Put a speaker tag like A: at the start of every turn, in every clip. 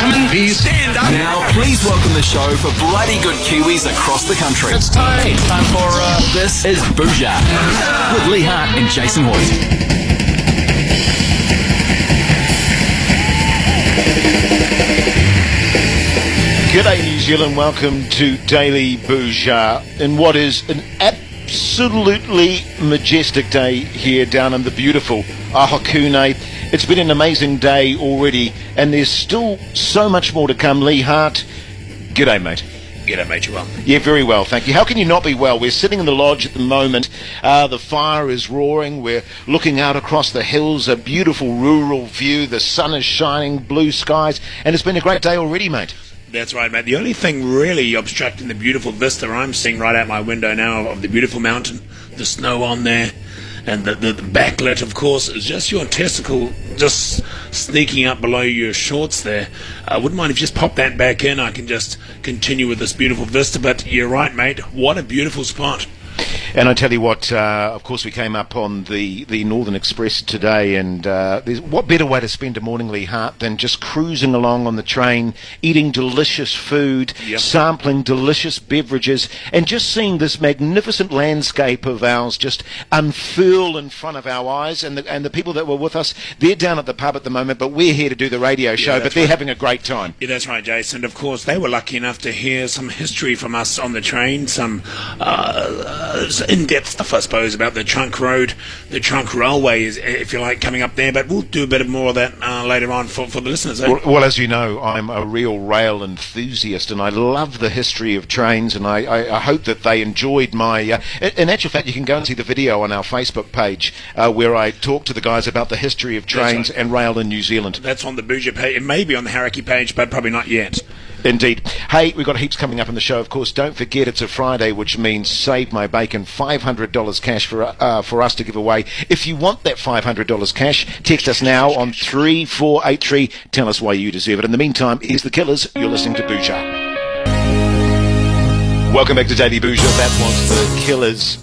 A: gentlemen, please stand up.
B: Now, please welcome the show for bloody good Kiwis across the country.
A: It's time for
B: This is Bhuja with Lee Hart and Jason Hoyt.
C: G'day New Zealand, welcome to Daily Bhuja in what is an absolutely majestic day here down in the beautiful Ohakune. It's been an amazing day already and there's still so much more to come. Lee Hart, g'day mate.
D: G'day mate, you well?
C: Yeah, very well, thank you. How can you not be well? We're sitting in the lodge at the moment. The fire is roaring. We're looking out across the hills, a beautiful rural view. The sun is shining, blue skies, and it's been a great day already, mate.
D: That's right, mate. The only thing really obstructing the beautiful vista I'm seeing right out my window now of the beautiful mountain, the snow on there, and the backlit, of course, is just your testicle just sneaking up below your shorts there. I wouldn't mind if you just pop that back in. I can just continue with this beautiful vista, but you're right, mate. What a beautiful spot.
C: And I tell you what, of course we came up on the Northern Express today, and there's what better way to spend a morning, Lee Hart, than just cruising along on the train, eating delicious food, sampling delicious beverages, and just seeing this magnificent landscape of ours just unfurl in front of our eyes. And the people that were with us, they're down at the pub at the moment, but we're here to do the radio show, but they're having a great time.
D: Yeah, that's right, Jason. Of course, they were lucky enough to hear some history from us on the train, some in-depth stuff, I suppose, about the trunk road, the trunk railway, if you like, coming up there. But we'll do a bit more of that later on for the listeners.
C: Well, as you know, I'm a real rail enthusiast, and I love the history of trains, and I hope that they enjoyed my... in actual fact, you can go and see the video on our Facebook page where I talk to the guys about the history of trains and rail in New Zealand.
D: That's on the Bhuja page. It may be on the Hauraki page, but probably not yet.
C: Indeed. Hey, we've got heaps coming up in the show, of course. Don't forget it's a Friday, which means Save My Bacon, $500 cash for us to give away. If you want that $500 cash, text us now on 3483. Tell us why you deserve it. In the meantime, here's The Killers. You're listening to Bhuja. Welcome back to Daily Bhuja. That was The Killers.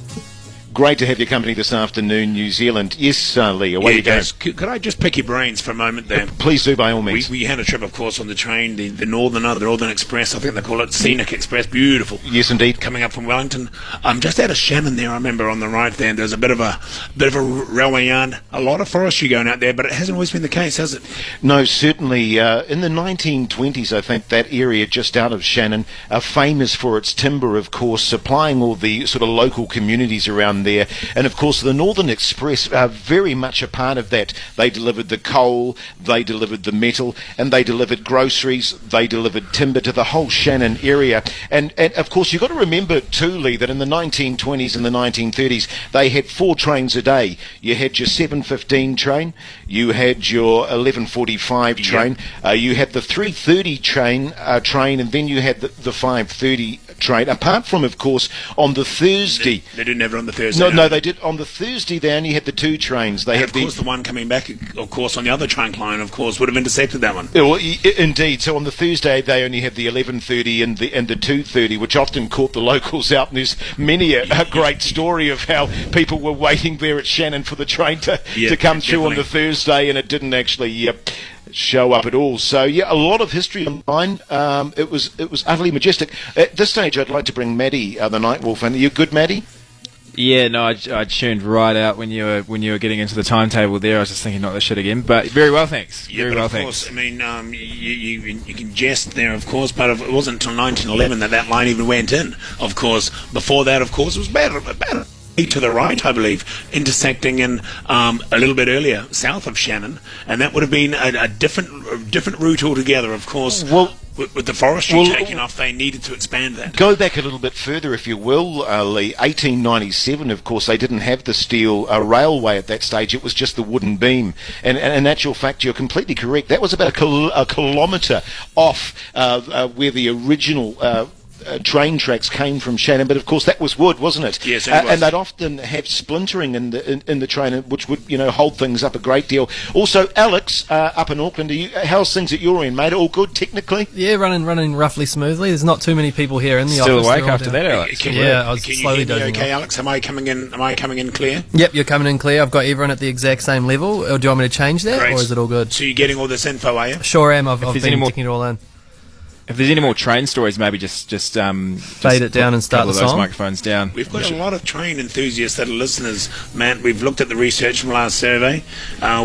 C: Great to have your company this afternoon, New Zealand. Yes, Lee, away you go.
D: Could I just pick your brains for a moment there?
C: Please do, by all means.
D: We had a trip, of course, on the train, the Northern Express. I think they call it Scenic Express. Beautiful.
C: Yes, indeed.
D: Coming up from Wellington. Just out of Shannon there, I remember on the right there, there's a bit of a railway yard. A lot of forestry going out there, but it hasn't always been the case, has it?
C: No, certainly. In the 1920s, I think that area just out of Shannon, famous for its timber, of course, supplying all the sort of local communities around there. And of course the Northern Express are very much a part of that. They delivered the coal, they delivered the metal, and they delivered groceries, they delivered timber to the whole Shannon area. And of course you've got to remember too, Lee, that in the 1920s and the 1930s they had 4 trains a day. You had your 7:15 train, you had your 11:45 train, you had the 3:30 train, and then you had the 5:30 train. Apart from, of course, on the Thursday.
D: They didn't have it on the Thursday.
C: No, they did. On the Thursday, they only had the 2 trains. They
D: and
C: had
D: of course, the one coming back, of course, on the other trunk line, of course, would have intersected that one.
C: Well, indeed. So on the Thursday, they only had the 11:30 and the 2:30, which often caught the locals out. And there's many a great story of how people were waiting there at Shannon for the train to come through on the Thursday, and it didn't actually show up at all. So yeah, a lot of history online. It was utterly majestic. At this stage, I'd like to bring Maddie, the Night Wolf, in. Are you good, Maddie?
E: Yeah, no, I tuned right out when you were getting into the timetable there. I was just thinking, not this shit again. But very well, thanks.
D: Yeah,
E: very
D: but
E: well,
D: of course, I mean, you can jest there, of course, but it wasn't until 1911 that line even went in. Of course, before that, of course, it was better. To the right, I believe, intersecting in a little bit earlier, south of Shannon, and that would have been a different route altogether, of course.
C: Well,
D: with the forestry taking off, they needed to expand that.
C: Go back a little bit further, if you will, Lee. 1897, of course, they didn't have the steel railway at that stage. It was just the wooden beam. And in actual fact, you're completely correct. That was about a kilometre off where the original train tracks came from Shannon, but of course that was wood, wasn't it?
D: Yes, it was.
C: And they'd often have splintering in the train, which would hold things up a great deal. Also, Alex, up in Auckland, how's things at your end, mate? All good technically?
F: Yeah, running roughly smoothly. There's not too many people here in the
E: Still
F: office.
E: awake
F: They're all
E: after
F: down.
E: that, Alex?
F: Yeah, I was
D: Can
F: slowly
D: you hear me
F: dozing
D: okay,
F: off.
D: Alex? Am I coming in clear?
F: Yep, you're coming in clear. I've got everyone at the exact same level. Or do you want me to change that,
D: Great.
F: or is it all good?
D: So you're getting all this info, are you?
F: Sure am. I've
E: there's
F: been
E: any more-
F: ticking it all in.
E: If there's any more train stories, maybe just
F: Fade it down and start
E: put a couple
F: the
E: of those
F: song.
E: microphones down.
D: We've got a lot of train enthusiasts that are listeners, Matt. We've looked at the research from last survey.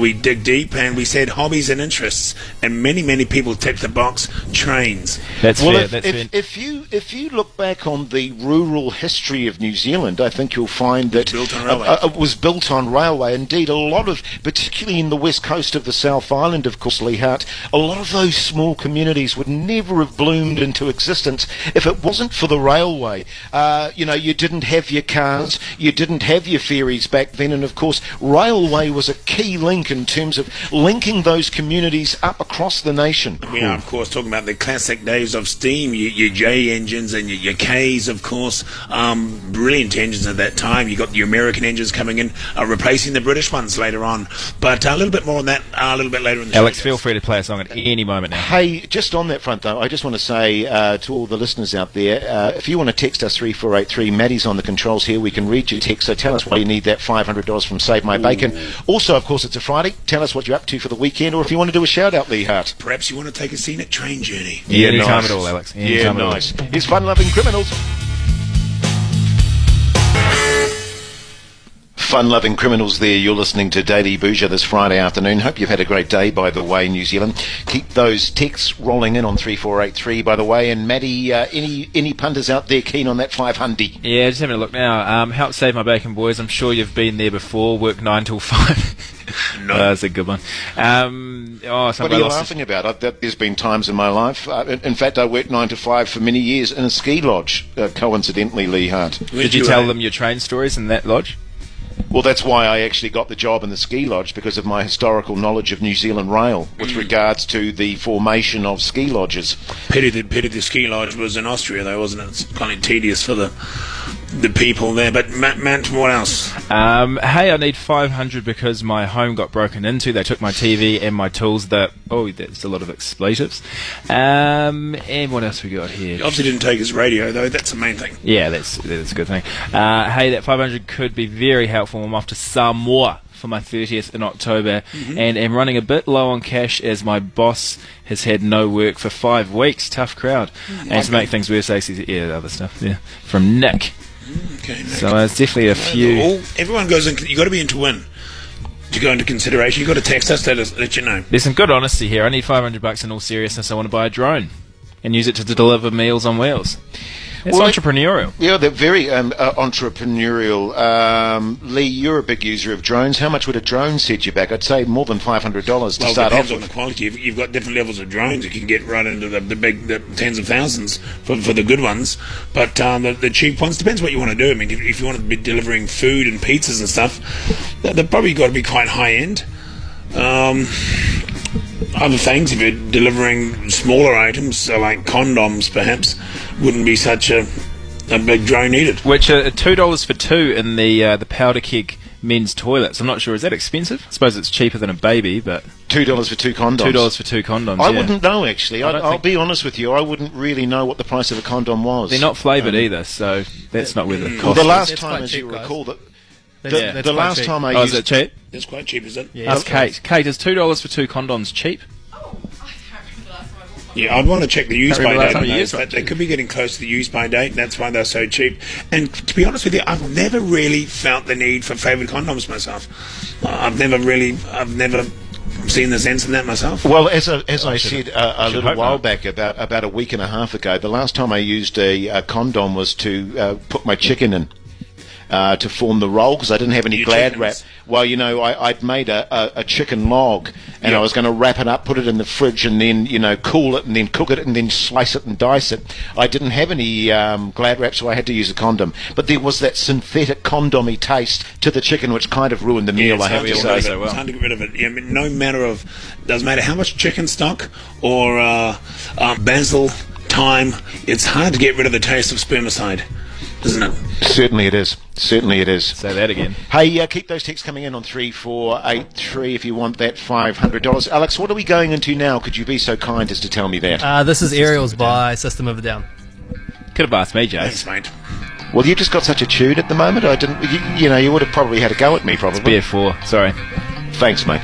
D: We dig deep and we said hobbies and interests, and many people ticked the box trains.
E: That's
C: Well,
E: fair.
C: if,
E: That's fair.
C: if you look back on the rural history of New Zealand, I think you'll find that
D: built on railway.
C: it was built on railway. Indeed, a lot of, particularly in the west coast of the South Island, of course, Lee Hart, a lot of those small communities would never have bloomed into existence if it wasn't for the railway. You didn't have your cars, you didn't have your ferries back then, and of course, railway was a key link in terms of linking those communities up across the nation.
D: We are, of course, talking about the classic days of steam, your J engines and your Ks, of course. Brilliant engines at that time. You got your American engines coming in, replacing the British ones later on. But a little bit more on that a little bit later in the show.
E: Alex, feel free to play a song at any moment now.
C: Hey, just on that front though, I just want to say to all the listeners out there, if you want to text us 3483, Maddie's on the controls here, we can read your text, so tell us why you need that $500 from Save My Bacon. Also, of course, it's a Friday, tell us what you're up to for the weekend, or if you want to do a shout out, Lee Hart.
D: Perhaps you want to take a scenic train journey.
E: Yeah, any time
C: nice.
E: at all, Alex.
C: Yeah,
E: Anytime at all.
C: nice. Here's Fun-Loving Criminals. Fun-loving criminals there. You're listening to Daily Bhuja this Friday afternoon. Hope you've had a great day, by the way, New Zealand. Keep those texts rolling in on 3483, by the way. And Maddie, any punters out there keen on that 500?
E: Yeah, just having a look now. Help Save My Bacon, boys. I'm sure you've been there before. Work 9 till 5.
D: No.
E: That's a good one.
C: What are you laughing about? There's been times in my life. In fact, I worked 9 to 5 for many years in a ski lodge, coincidentally, Lee Hart.
E: Did you tell them your train stories in that lodge?
C: Well, that's why I actually got the job in the ski lodge, because of my historical knowledge of New Zealand rail with regards to the formation of ski lodges.
D: Pity the ski lodge was in Austria, though, wasn't it? It's kind of tedious for the people there. But Matt, what else?
E: Hey, I need 500 because my home got broken into. They took my TV and my tools. That's a lot of expletives. And what else we got here?
D: He obviously didn't take his radio, though. That's the main thing.
E: Yeah, that's a good thing. Hey, that 500 could be very helpful. I'm off to Samoa for my 30th in October, and am running a bit low on cash as my boss has had no work for 5 weeks. Tough crowd. And to make things worse, other stuff. Yeah, from Nick.
D: Okay.
E: So there's definitely a few.
D: Everyone goes in. You got to be in to win. To go into consideration, you got to text us. Let you know.
E: There's some good honesty here. I need $500 in all seriousness. I want to buy a drone and use it to deliver meals on wheels. It's entrepreneurial.
C: Yeah, they're very entrepreneurial. Lee, you're a big user of drones. How much would a drone set you back? I'd say more than $500 to
D: Well,
C: start off
D: depends on
C: with.
D: the quality. You've got different levels of drones. You can get right into the tens of thousands for the good ones. But the cheap ones, depends what you want to do. I mean, if you want to be delivering food and pizzas and stuff, they've probably got to be quite high end. Other things, if you're delivering smaller items, so like condoms perhaps, wouldn't be such a big drone needed.
E: Which are $2 for 2 in the powder keg men's toilets. I'm not sure, is that expensive? I suppose it's cheaper than a baby, but
C: $2 for 2 condoms.
E: $2 for 2 condoms.
C: I
E: yeah.
C: wouldn't know, actually.
E: I don't
C: I'll
E: think-
C: be honest with you. I wouldn't really know what the price of a condom was.
E: They're not flavoured either, so that's not where the
C: Well,
E: cost
C: the
E: is.
C: last
F: That's
C: time,
F: quite
C: as
F: cheap,
C: you
F: guys.
C: recall, that
F: That's
C: the
F: quite
C: last
F: cheap.
C: time I
E: Oh, is
C: used...
E: it cheap?
D: That's quite cheap, is it?
F: Yeah.
E: Ask Kate. Kate, is $2 for 2 condoms cheap?
D: Yeah, I'd want to check the use
E: Can't
D: by
E: remember
D: date.
E: last time you
D: on
E: used
D: those,
E: one.
D: but they could be getting close to the use by date. That's why they're so cheap. And to be honest with you, I've never really felt the need for favourite condoms myself. I've never seen the sense in that myself.
C: Well, as I said a
E: should
C: little
E: hope
C: while
E: not.
C: back, about a week and a half ago, the last time I used a condom was to put my chicken in. To form the roll, because I didn't have any
D: Your
C: Glad
D: chickens.
C: wrap. Well, I'd made a chicken log, and I was going to wrap it up, put it in the fridge, and then cool it, and then cook it, and then slice it and dice it. I didn't have any Glad wrap, so I had to use a condom. But there was that synthetic condomy taste to the chicken, which kind of ruined the meal. I have to
E: we all
C: say.
E: know so well.
D: It's hard to get rid of it. Yeah, I mean, doesn't matter how much chicken stock or basil time, it's hard to get rid of the taste of spermicide, isn't it?
C: Certainly it is. Certainly it is.
E: Say that again.
C: Hey, keep those texts coming in on 3483 if you want that $500. Alex, what are we going into now? Could you be so kind as to tell me that?
F: This is Aerials by System of a Down.
E: Could have asked me,
D: Thanks,
E: Jace.
D: mate.
C: Well, you just got such a tune at the moment. I didn't. You would have probably had a go at me, probably.
E: BF4. Sorry.
C: Thanks, mate.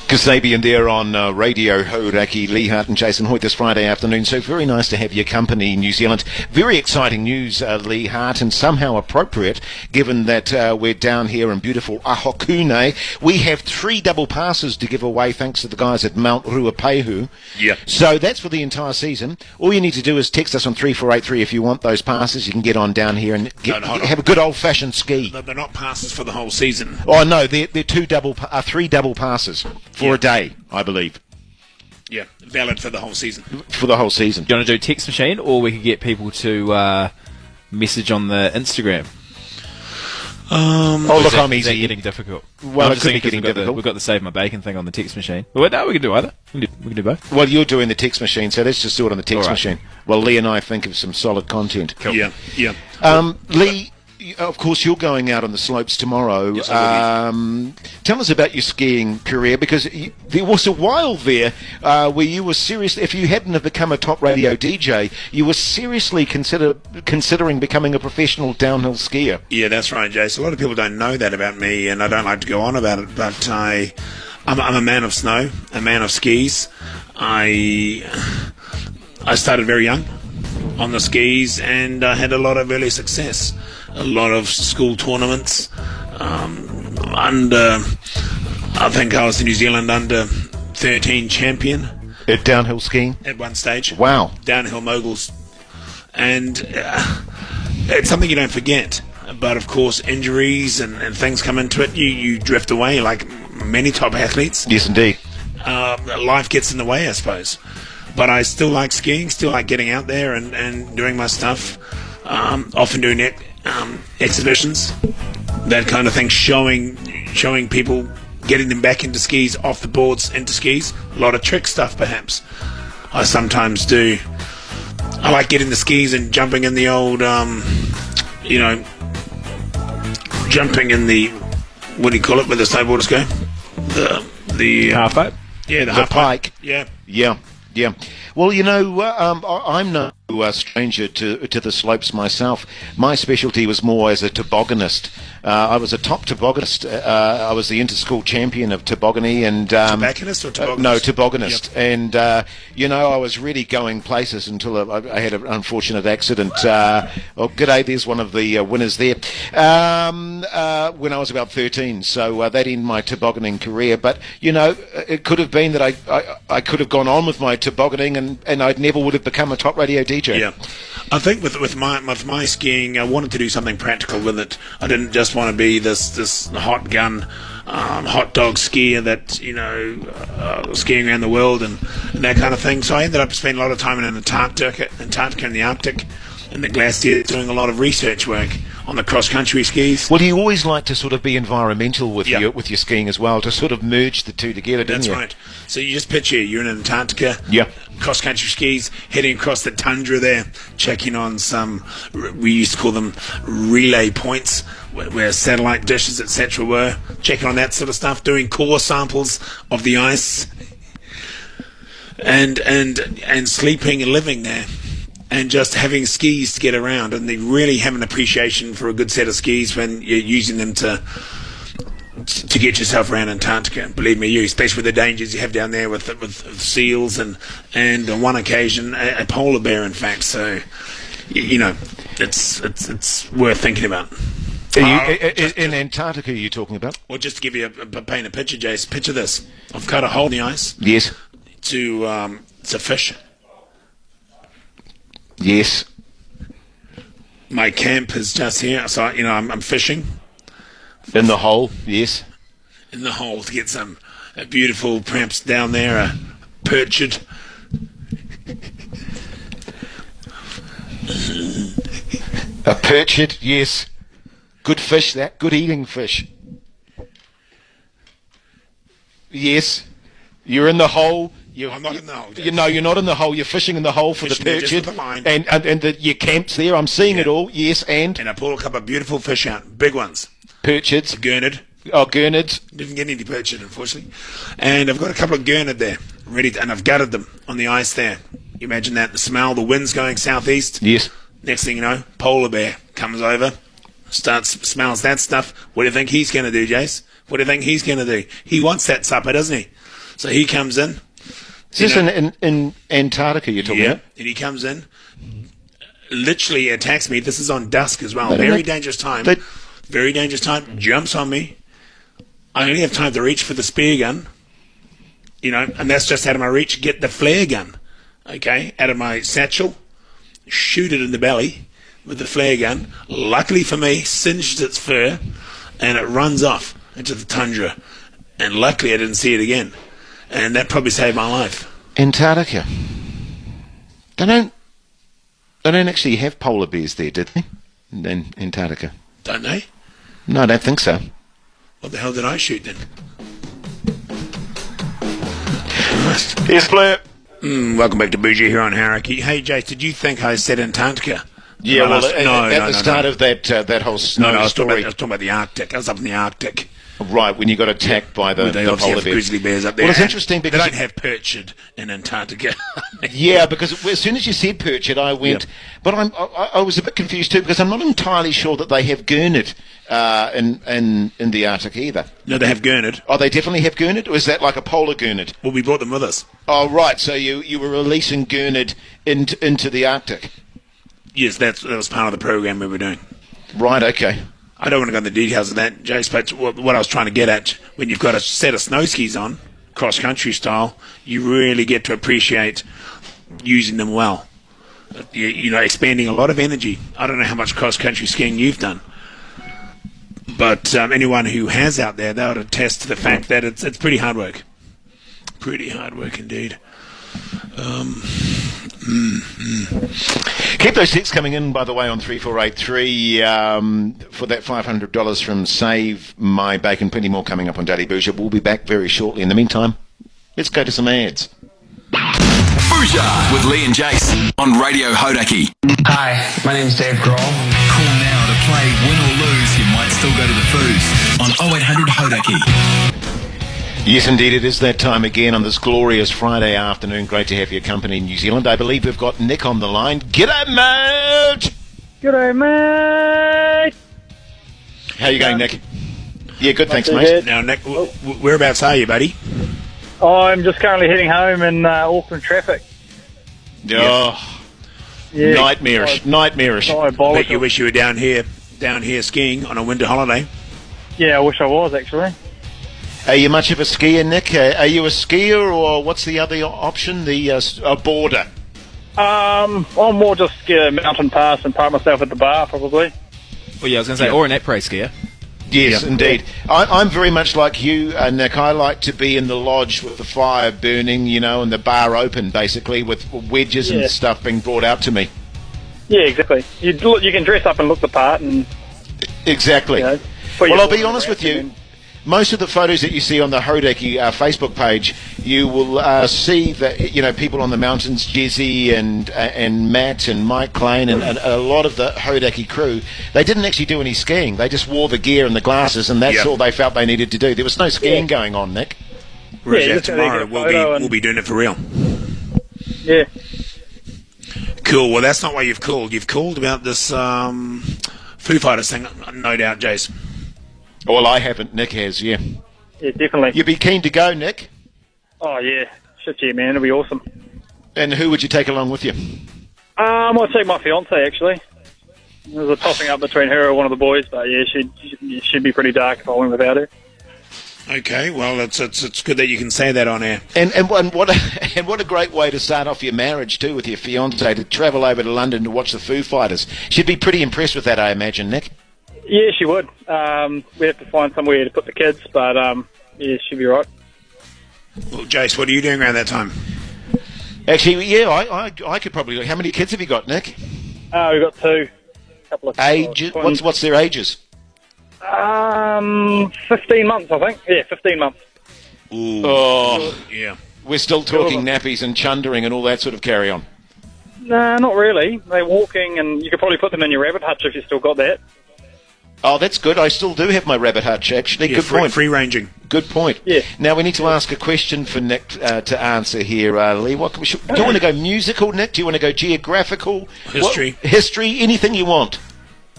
C: Kasabian there on Radio Hauraki, Lee Hart and Jason Hoyt this Friday afternoon. So very nice to have your company, New Zealand. Very exciting news, Lee Hart, and somehow appropriate given that we're down here in beautiful Ohakune. We have 3 double passes to give away thanks to the guys at Mount Ruapehu.
D: Yeah.
C: So that's for the entire season. All you need to do is text us on 3483 if you want those passes. You can get on down here and have a good old-fashioned ski.
D: They're not passes for the whole season.
C: Oh, no, they're 3 double passes for a day, I believe.
D: Yeah, valid for the whole season.
C: For the whole season.
E: Do you want to do text machine, or we could get people to message on the Instagram?
C: Oh, look, I'm
E: Is that
C: easy.
E: getting difficult?
C: Well,
E: I'm
C: it
E: just
C: could be
E: thinking 'cause
C: getting
E: we've got
C: difficult.
E: we've got the Save My Bacon thing on the text machine. Well, no, we can do either. We can do both.
C: Well, you're doing the text machine, so let's just do it on the text
E: All right.
C: machine. Well, Lee and I think of some solid content.
D: Yeah, yeah.
C: Lee, of course, you're going out on the slopes tomorrow.
D: Yes, I
C: Tell us about your skiing career, because there was a while there where you were seriously, if you hadn't have become a top radio DJ, you were seriously considering becoming a professional downhill skier.
D: Yeah, that's right, Jace. A lot of people don't know that about me, and I don't like to go on about it, but I'm a man of snow, a man of skis. I started very young on the skis, and I had a lot of early success. A lot of school tournaments. I think I was the New Zealand under 13 champion
C: At downhill skiing?
D: at one stage.
C: Wow.
D: Downhill moguls. And it's something you don't forget. But of course, injuries and things come into it. You drift away like many top athletes.
C: Yes, indeed.
D: Life gets in the way, I suppose. But I still like skiing, still like getting out there and doing my stuff. Often doing exhibitions, that kind of thing, showing people, getting them back into skis, off the boards, into skis. A lot of trick stuff, perhaps. I sometimes do. I like getting the skis and jumping in the old, jumping in the, what do you call it, where the snowboarders go? The
E: Half pipe.
D: Yeah, the
C: The
D: half
C: pike.
D: Yeah.
C: Yeah, yeah. Well, I'm no stranger to the slopes myself. My specialty was more as a tobogganist. I was a top tobogganist. I was the inter-school champion of toboggany and
D: Tobacconist or tobogganist?
C: no, tobogganist. Yep. And I was really going places until I had an unfortunate accident. G'day, there's one of the winners there. When I was about 13, so that ended my tobogganing career. But it could have been that I could have gone on with my tobogganing and I never would have become a top radio DJ.
D: Yeah, I think with my skiing, I wanted to do something practical with it. I didn't just want to be this hot gun, hot dog skier that skiing around the world and that kind of thing. So I ended up spending a lot of time in Antarctica in the Arctic, in the glaciers, doing a lot of research work on the cross-country skis.
C: Well, you always like to sort of be environmental with
D: Yeah.
C: your skiing as well, to sort of merge the two together, didn't
D: That's
C: you?
D: right. So you just picture you're in Antarctica,
C: Yeah.
D: cross-country skis, heading across the tundra there, checking on some, we used to call them relay points, where satellite dishes, etc. were, checking on that sort of stuff, doing core samples of the ice, and sleeping and living there. And just having skis to get around, and they really have an appreciation for a good set of skis when you're using them to get yourself around Antarctica. Believe me, especially with the dangers you have down there with seals and on one occasion a polar bear, in fact. So it's worth thinking about.
C: In Antarctica, you're talking about?
D: Well, just to give you paint a picture, Jace. Picture this: I've cut a hole in the ice.
C: Yes.
D: It's a fish.
C: Yes.
D: My camp is just here, so I'm fishing
C: In the hole. Yes.
D: in the hole to get some beautiful, perhaps down there, a perchid.
C: A perchid. Yes. Good fish. That good eating fish. Yes. You're in the hole
D: I'm not in the hole.
C: You're not in the hole. You're fishing in the hole for
D: Fishing
C: the
D: there just
C: perch,
D: with the line.
C: and your camp's there. I'm seeing it
D: Yeah.
C: all. Yes, and
D: And I pull a couple of beautiful fish out, big ones,
C: perches.
D: gurnard.
C: Oh, gurnards.
D: Didn't get any perch, unfortunately. And I've got a couple of gurnard there, and I've gutted them on the ice there. You imagine that, the smell, the wind's going southeast.
C: Yes.
D: Next thing you know, polar bear comes over, smells that stuff. What do you think he's going to do, Jace? What do you think he's going to do? He wants that supper, doesn't he? So he comes in.
C: Is this in Antarctica you're talking about?
D: And he comes in, literally attacks me. This is on dusk as well.
C: But
D: Very
C: they-
D: dangerous time.
C: they-
D: Very dangerous time. Jumps on me. I only have time to reach for the spear gun, and that's just out of my reach. Get the flare gun, okay, out of my satchel, shoot it in the belly with the flare gun. Luckily for me, singed its fur, and it runs off into the tundra. And luckily I didn't see it again. And that probably saved my life.
C: Antarctica. They don't actually have polar bears there, did they? In Antarctica.
D: Don't they?
C: No, I don't think so.
D: What the hell did I shoot then?
C: Here's Blair.
D: Welcome back to Bhuja here on Hauraki. Hey, Jace, did you think I said Antarctica?
C: Yeah,
D: No,
C: well, at the start
D: no.
C: of that whole snow
D: No, I was
C: story,
D: talking about the Arctic. I was up in the Arctic.
C: right, when you got attacked by the
D: They
C: polar
D: obviously have
C: bears.
D: grizzly bears up there.
C: Well, it's
D: And
C: interesting
D: they
C: because
D: don't have perchid in Antarctica.
C: yeah, because as soon as you said perchid, I went.
D: Yep.
C: But I was a bit confused too because I'm not entirely sure that they have gurnard in the Arctic either.
D: No, they have gurnard.
C: Oh, they definitely have gurnard, or is that like a polar gurnard?
D: Well, we brought them with us.
C: Oh, right. So you were releasing gurnard into the Arctic.
D: Yes, that was part of the program we were doing.
C: Right. Okay.
D: I don't want to go into the details of that, Jace, but what I was trying to get at, when you've got a set of snow skis on, cross-country style, you really get to appreciate using them well. Expanding a lot of energy. I don't know how much cross-country skiing you've done, but anyone who has out there, they would attest to the fact that it's pretty hard work. Pretty hard work indeed.
C: Keep those texts coming in, by the way, on 3483 for that $500 from Save My Bacon. Plenty more coming up on Daily Bhuja. We'll be back very shortly. In the meantime, let's go to some ads.
B: Bhuja with Lee and Jace on Radio Hauraki.
A: Hi, my name's Dave Grohl.
B: Call now to play Win or Lose. You might still go to the foos on 0800 Hauraki.
C: Yes, indeed, it is that time again on this glorious Friday afternoon. Great to have your company in New Zealand. I believe we've got Nick on the line. G'day, mate!
G: G'day, mate.
C: How you going, Nick? Yeah, good, thanks,
G: too
C: mate.
G: bad.
D: Now, Nick, whereabouts are you, buddy?
G: I'm just currently heading home in Auckland traffic.
C: Oh,
G: Yeah,
C: nightmarish.
G: I
D: Bet you wish you were down here skiing on a winter holiday.
G: Yeah, I wish I was actually.
C: Are you much of a skier, Nick? Are you a skier, or what's the other option? A boarder.
G: I'm more just get a mountain pass and park myself at the bar probably.
E: Well, yeah, I was going to say, or an après skier.
C: Yes, indeed. I'm very much like you, Nick. I like to be in the lodge with the fire burning, and the bar open, basically, with wedges and stuff being brought out to me.
G: Yeah, exactly. You can dress up and look the part and
C: Exactly.
G: put your
C: Well, I'll be
G: board
C: honest with
G: around
C: you.
G: and
C: Most of the photos that you see on the Hauraki Facebook page, you will see that people on the mountains, Jesse and Matt and Mike Klein and a lot of the Hauraki crew, they didn't actually do any skiing. They just wore the gear and the glasses, and that's all they felt they needed to do. There was no skiing going on, Nick.
D: Whereas
G: Yeah,
D: out
G: just gotta
D: tomorrow
G: get a photo
D: we'll be doing it for real.
G: Yeah.
D: Cool. Well, that's not why you've called. You've called about this Foo Fighters thing, no doubt, Jace.
C: Well, I haven't. Nick has, yeah.
G: Yeah, definitely.
C: You'd be keen to go, Nick?
G: Oh yeah. Shit, yeah, man, it'll be awesome.
C: And who would you take along with you?
G: I'll take my fiance actually. There's a tossing up between her and one of the boys, but yeah, she'd be pretty dark if I went without her.
D: Okay. Well, it's good that you can say that on air.
C: And what a great way to start off your marriage too, with your fiance, to travel over to London to watch the Foo Fighters. She'd be pretty impressed with that, I imagine, Nick.
G: Yeah, she would. We have to find somewhere to put the kids, but yeah, she'd be right.
D: Well, Jace, what are you doing around that time?
C: Actually, yeah, I could probably. How many kids have you got, Nick?
G: We've got two. Couple of
C: Age? What's their ages?
G: 15 months, I think. Yeah, 15 months.
D: Ooh.
C: Oh,
D: Yeah.
C: We're still talking nappies and chundering and all that sort of carry on.
G: Nah, not really. They're walking, and you could probably put them in your rabbit hutch if you still got that.
C: Oh, that's good. I still do have my rabbit hutch, actually.
D: Yeah,
C: Good point.
D: Free ranging.
C: Good point.
G: Yeah.
C: Now we need to ask a question for Nick to answer here, Lee. Do you want to go musical, Nick? Do you want to go geographical?
D: History.
C: History? Anything you want?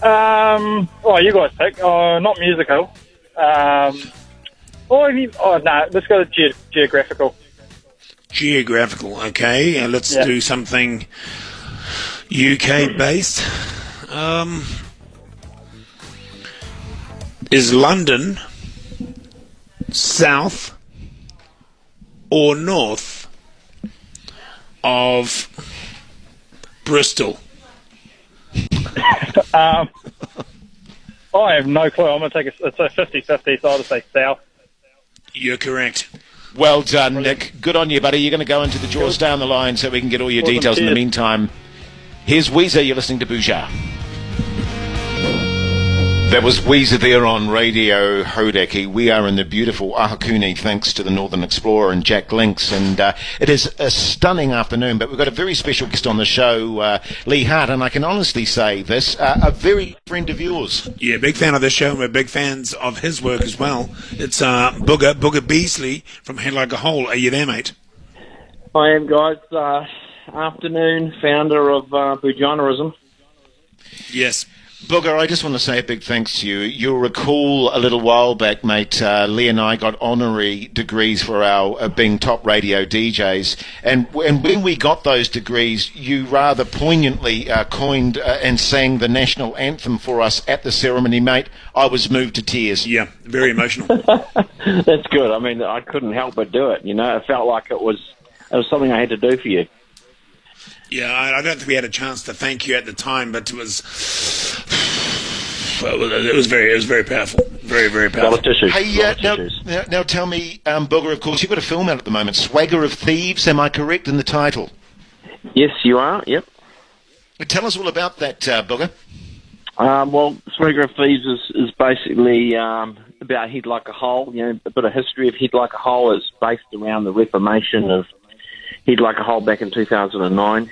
G: Oh, you guys pick. Oh, not musical. Let's go geographical.
D: Geographical, okay. Let's do something UK-based. Is London south or north of Bristol?
G: I have no clue. I'm going to take it's a 50-50, so I'll just say south.
D: You're correct.
C: Well done, Nick. Good on you, buddy. You're going to go into the drawers down the line so we can get all your details. In the meantime, here's Weezer. You're listening to Bhuja. That was Weezer there on Radio Hodaki. We are in the beautiful Ohakune thanks to the Northern Explorer and Jack Links, and it is a stunning afternoon, but we've got a very special guest on the show, Lee Hart, and I can honestly say this, a very friend of yours.
D: Yeah, big fan of this show, and we're big fans of his work as well. It's Booger Beasley from Head Like a Hole. Are you there, mate?
H: I am, guys. Afternoon, founder of Bhujanism.
D: Yes.
C: Booger, I just want to say a big thanks to you. You'll recall a little while back, mate, Lee and I got honorary degrees for our being top radio DJs. And when we got those degrees, you rather poignantly coined and sang the national anthem for us at the ceremony, mate. I was moved to tears.
D: Yeah, very emotional.
H: That's good. I mean, I couldn't help but do it. You know, it felt like it was something I had to do for you.
D: Yeah, I don't think we had a chance to thank you at the time, but it was very powerful, very powerful.
C: Hey, now tell me, Booger, of course, you've got a film out at the moment, Swagger of Thieves. Am I correct in the title?
H: Yes, you are. Yep.
C: Tell us all about that, Booger.
H: Well, Swagger of Thieves is basically about Head Like a Hole. You know, a bit of history of Head Like a Hole is based around the reformation of Head Like a Hole back in 2009.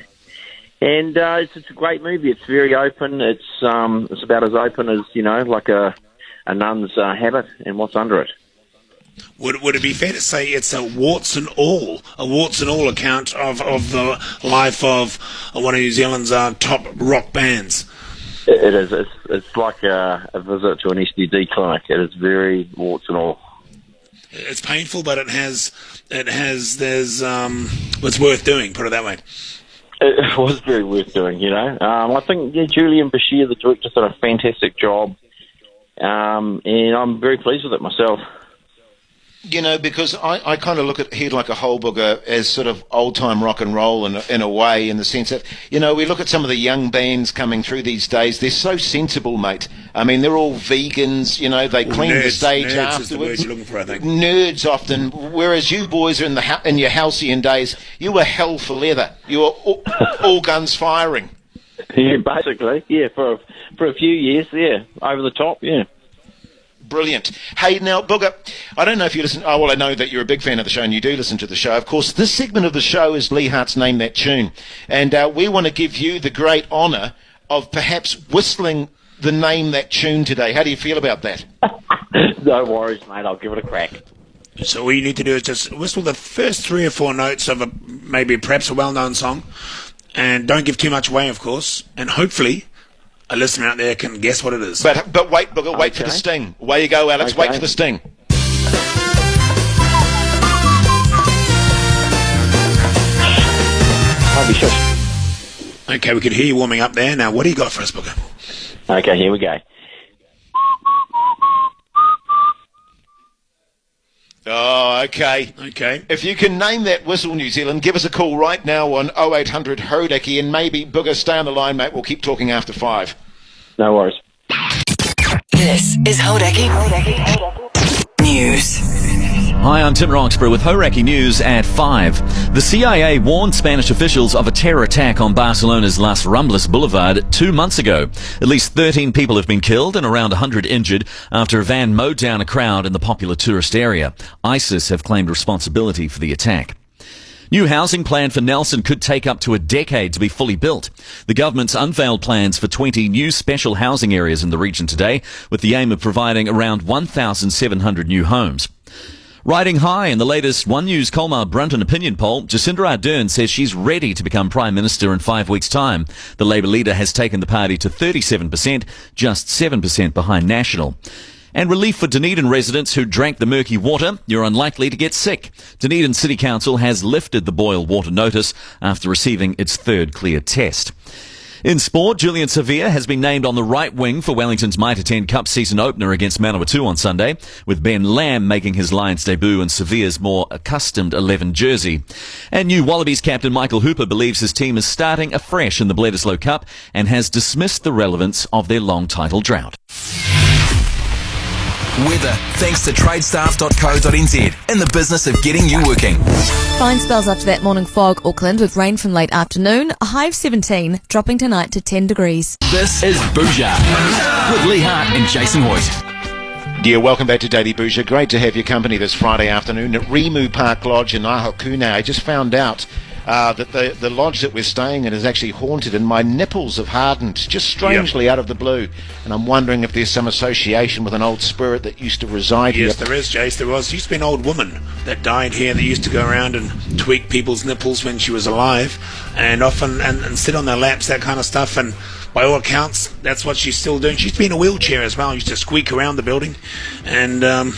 H: And it's a great movie. It's very open. It's about as open as, you know, like a nun's habit and what's under it.
D: Would it be fair to say it's a warts and all account of the life of one of New Zealand's top rock bands?
H: It is. It's like a visit to an STD clinic. It is very warts and all.
D: It's painful, but there's what's worth doing, put it that way.
H: It was very worth doing, you know. I think Julian Bashir, the director, did a fantastic job, and I'm very pleased with it myself.
C: You know, because I kind of look at Head Like a Hole, Booger, as sort of old-time rock and roll in a way, in the sense that, you know, we look at some of the young bands coming through these days, they're so sensible, mate. I mean, they're all vegans, you know, they clean the stage
D: nerds is the word
C: afterwards.
D: you're looking for, I think.
C: Nerds often, whereas you boys are in your halcyon days, you were hell for leather. You were all guns firing.
H: Yeah, basically, yeah, for a few years, yeah, over the top, yeah.
C: Brilliant. Hey, now, Booger, I don't know if you listen... Oh, well, I know that you're a big fan of the show and you do listen to the show. Of course, this segment of the show is Lee Hart's Name That Tune. And we want to give you the great honour of perhaps whistling the Name That Tune today. How do you feel about that?
H: No worries, mate. I'll give it a crack.
D: So all you need to do is just whistle the first 3 or 4 notes of perhaps a well-known song. And don't give too much away, of course. And hopefully... a listener out there can guess what it is.
C: But wait, Booger, wait for the sting. Away you go, Alex.
H: Okay.
C: Wait for the sting.
H: I'll be sure.
D: Okay, we could hear you warming up there. Now, what do you got for us, Booger?
H: Okay, here we go.
C: Oh, okay.
D: Okay.
C: If you can name that whistle, New Zealand, give us a call right now on 0800 Hodaki, and maybe, Booger, stay on the line, mate. We'll keep talking after 5.
H: No worries.
I: This is Hodaki News.
J: Hi, I'm Tim Roxburgh with Horaki News at 5. The CIA warned Spanish officials of a terror attack on Barcelona's Las Ramblas Boulevard 2 months ago. At least 13 people have been killed and around 100 injured after a van mowed down a crowd in the popular tourist area. ISIS have claimed responsibility for the attack. New housing plan for Nelson could take up to a decade to be fully built. The government's unveiled plans for 20 new special housing areas in the region today, with the aim of providing around 1,700 new homes. Riding high in the latest One News Colmar Brunton opinion poll, Jacinda Ardern says she's ready to become Prime Minister in 5 weeks' time. The Labour leader has taken the party to 37%, just 7% behind National. And relief for Dunedin residents who drank the murky water. You're unlikely to get sick. Dunedin City Council has lifted the boil water notice after receiving its third clear test. In sport, Julian Sevilla has been named on the right wing for Wellington's Mitre 10 Cup season opener against Manawatu on Sunday, with Ben Lamb making his Lions debut in Sevilla's more accustomed 11 jersey. And new Wallabies captain Michael Hooper believes his team is starting afresh in the Bledisloe Cup and has dismissed the relevance of their long title drought.
B: Weather, thanks to tradestaff.co.nz, in the business of getting you working.
K: Fine spells after that morning fog, Auckland, with rain from late afternoon. A high of 17, dropping tonight to 10 degrees.
B: This is Bhuja with Lee Hart and Jason Hoyt.
C: Yeah, welcome back to Daily Bhuja. Great to have your company this Friday afternoon at Rimu Park Lodge in Ohakune. I just found out that the lodge that we're staying in is actually haunted, and my nipples have hardened just strangely out of the blue. And I'm wondering if there's some association with an old spirit that used to reside here.
D: Yes, there is, Jace. There was. Used to be an old woman that died here that used to go around and tweak people's nipples when she was alive, and often and sit on their laps, that kind of stuff. And by all accounts, that's what she's still doing. She's been in a wheelchair as well. Used to squeak around the building, and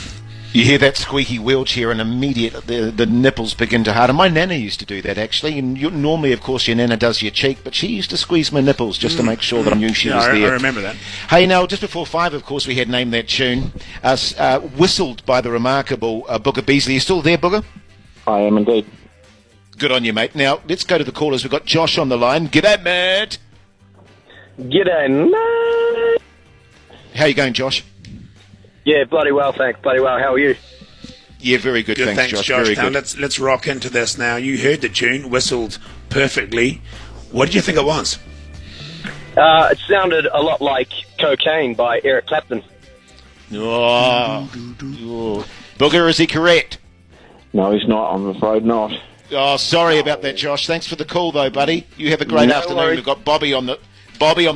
C: you hear that squeaky wheelchair and immediately the nipples begin to harden. My nana used to do that, actually. And normally, of course, your nana does your cheek, but she used to squeeze my nipples just to make sure that I knew she was there.
D: I remember that.
C: Hey, now, just before 5, of course, we had named that tune, whistled by the remarkable Booger Beasley. You still there, Booger?
H: I am indeed.
C: Good on you, mate. Now, let's go to the callers. We've got Josh on the line. G'day, mate.
L: G'day, mate.
C: How you going, Josh?
L: Yeah, bloody well, thanks. Bloody well. How are you?
C: Yeah, very good. Thanks, Josh. Very
D: now,
C: good.
D: Let's rock into this now. You heard the tune, whistled perfectly. What did you think it was?
L: It sounded a lot like Cocaine by Eric Clapton.
C: Oh. Booger, is he correct?
H: No, he's not. I'm afraid not.
C: Oh, sorry about that, Josh. Thanks for the call, though, buddy. You have a great afternoon.
L: Worries.
C: We've got Bobby on the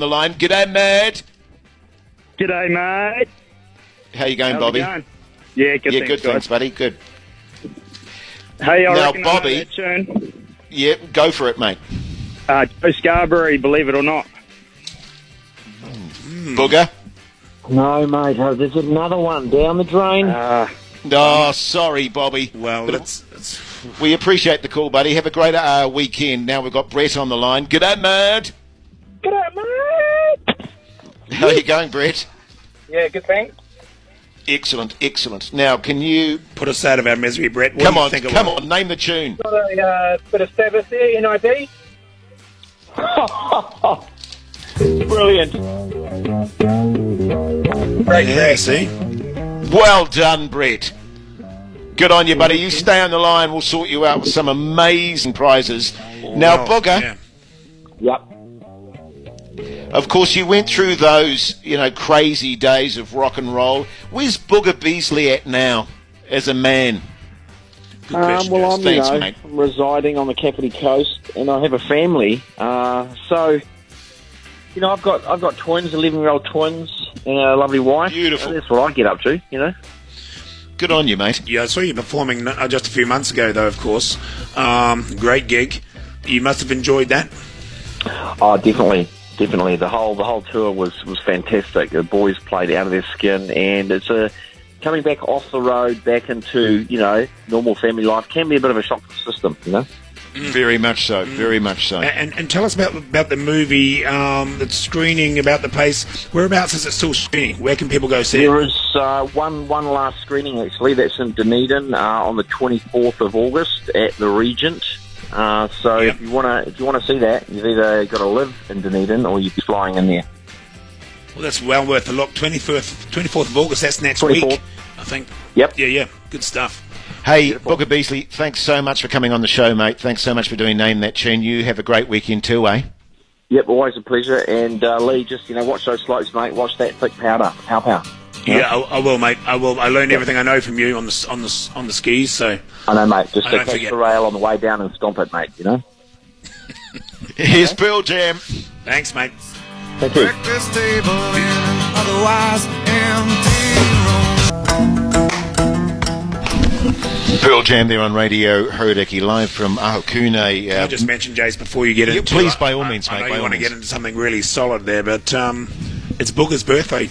C: line. G'day, mate.
G: G'day, mate.
C: How you going,
G: How's
C: Bobby?
G: it going? Yeah, good.
C: Yeah,
G: thanks,
C: good.
G: guys.
C: Thanks, buddy. Good.
G: Hey, I
C: now,
G: reckon
C: Bobby.
G: I know that tune.
C: Yeah, go for it, mate.
G: Joe Scarborough, believe it or not.
C: Booger.
H: No, mate. There's another one down the drain.
C: Oh, sorry, Bobby.
D: Well,
C: but we appreciate the call, buddy. Have a great weekend. Now we've got Brett on the line. G'day, mate.
L: G'day, mate.
C: How you going, Brett?
L: Yeah, good, thanks.
C: Excellent, excellent. Now, can you
D: put us out of our misery, Brett? What
C: come
D: do you
C: on,
D: think
C: come on, name the tune.
L: Got a bit of service there, NIB. Brilliant. Great track.
D: See?
C: Well done, Brett. Good on you, buddy. You stay on the line. We'll sort you out with some amazing prizes. Now, Booger.
D: Yeah.
H: Yep.
C: Of course, you went through those, crazy days of rock and roll. Where's Booger Beasley at now, as a man?
H: Well, I'm,
C: Thanks, mate.
H: I'm residing on the Kapiti Coast, and I have a family. So, I've got twins, 11-year-old twins, and a lovely wife.
C: Beautiful.
H: That's what I get up to,
C: Good on you, mate.
D: Yeah, I saw you performing just a few months ago, though, of course. Great gig. You must have enjoyed that.
H: Oh, definitely. Definitely, the whole tour was fantastic. The boys played out of their skin, and it's coming back off the road, back into normal family life can be a bit of a shock to the system,
C: Very much so. Very much so.
D: And tell us about the movie that's screening, about the pace. Whereabouts is it still screening? Where can people go see it?
H: There is one last screening actually. That's in Dunedin on the 24th of August at the Regent. If you want to see that, you've either got to live in Dunedin or you'd be flying in there.
D: Well, that's well worth a look. 24th of August. That's next
H: 24th.
D: week, I think.
H: Yep.
D: Yeah. Good stuff.
C: Hey, Booger Beasley, thanks so much for coming on the show, mate. Thanks so much for doing Name That Tune. You have a great weekend too, eh?
H: Yep, always a pleasure. And Lee, just watch those slopes, mate. Watch that thick powder. Pow.
D: Yeah, I will, mate. I will. I learned everything I know from you on the skis. So
H: I know, mate. Just
D: I don't
H: catch
D: forget.
H: the rail on the way down and stomp it, mate. You know.
C: Here's Pearl Jam.
D: Thanks, mate.
H: Thank you.
B: Breakfast table in an otherwise empty room.
C: Pearl Jam there on Radio Hodaki, live from Ohakune.
D: I just mentioned, Jace, before you get into
C: please, by all means,
D: I
C: mate.
D: know
C: by
D: you
C: all
D: want to
C: means.
D: get into something really solid there, but it's Booker's birthday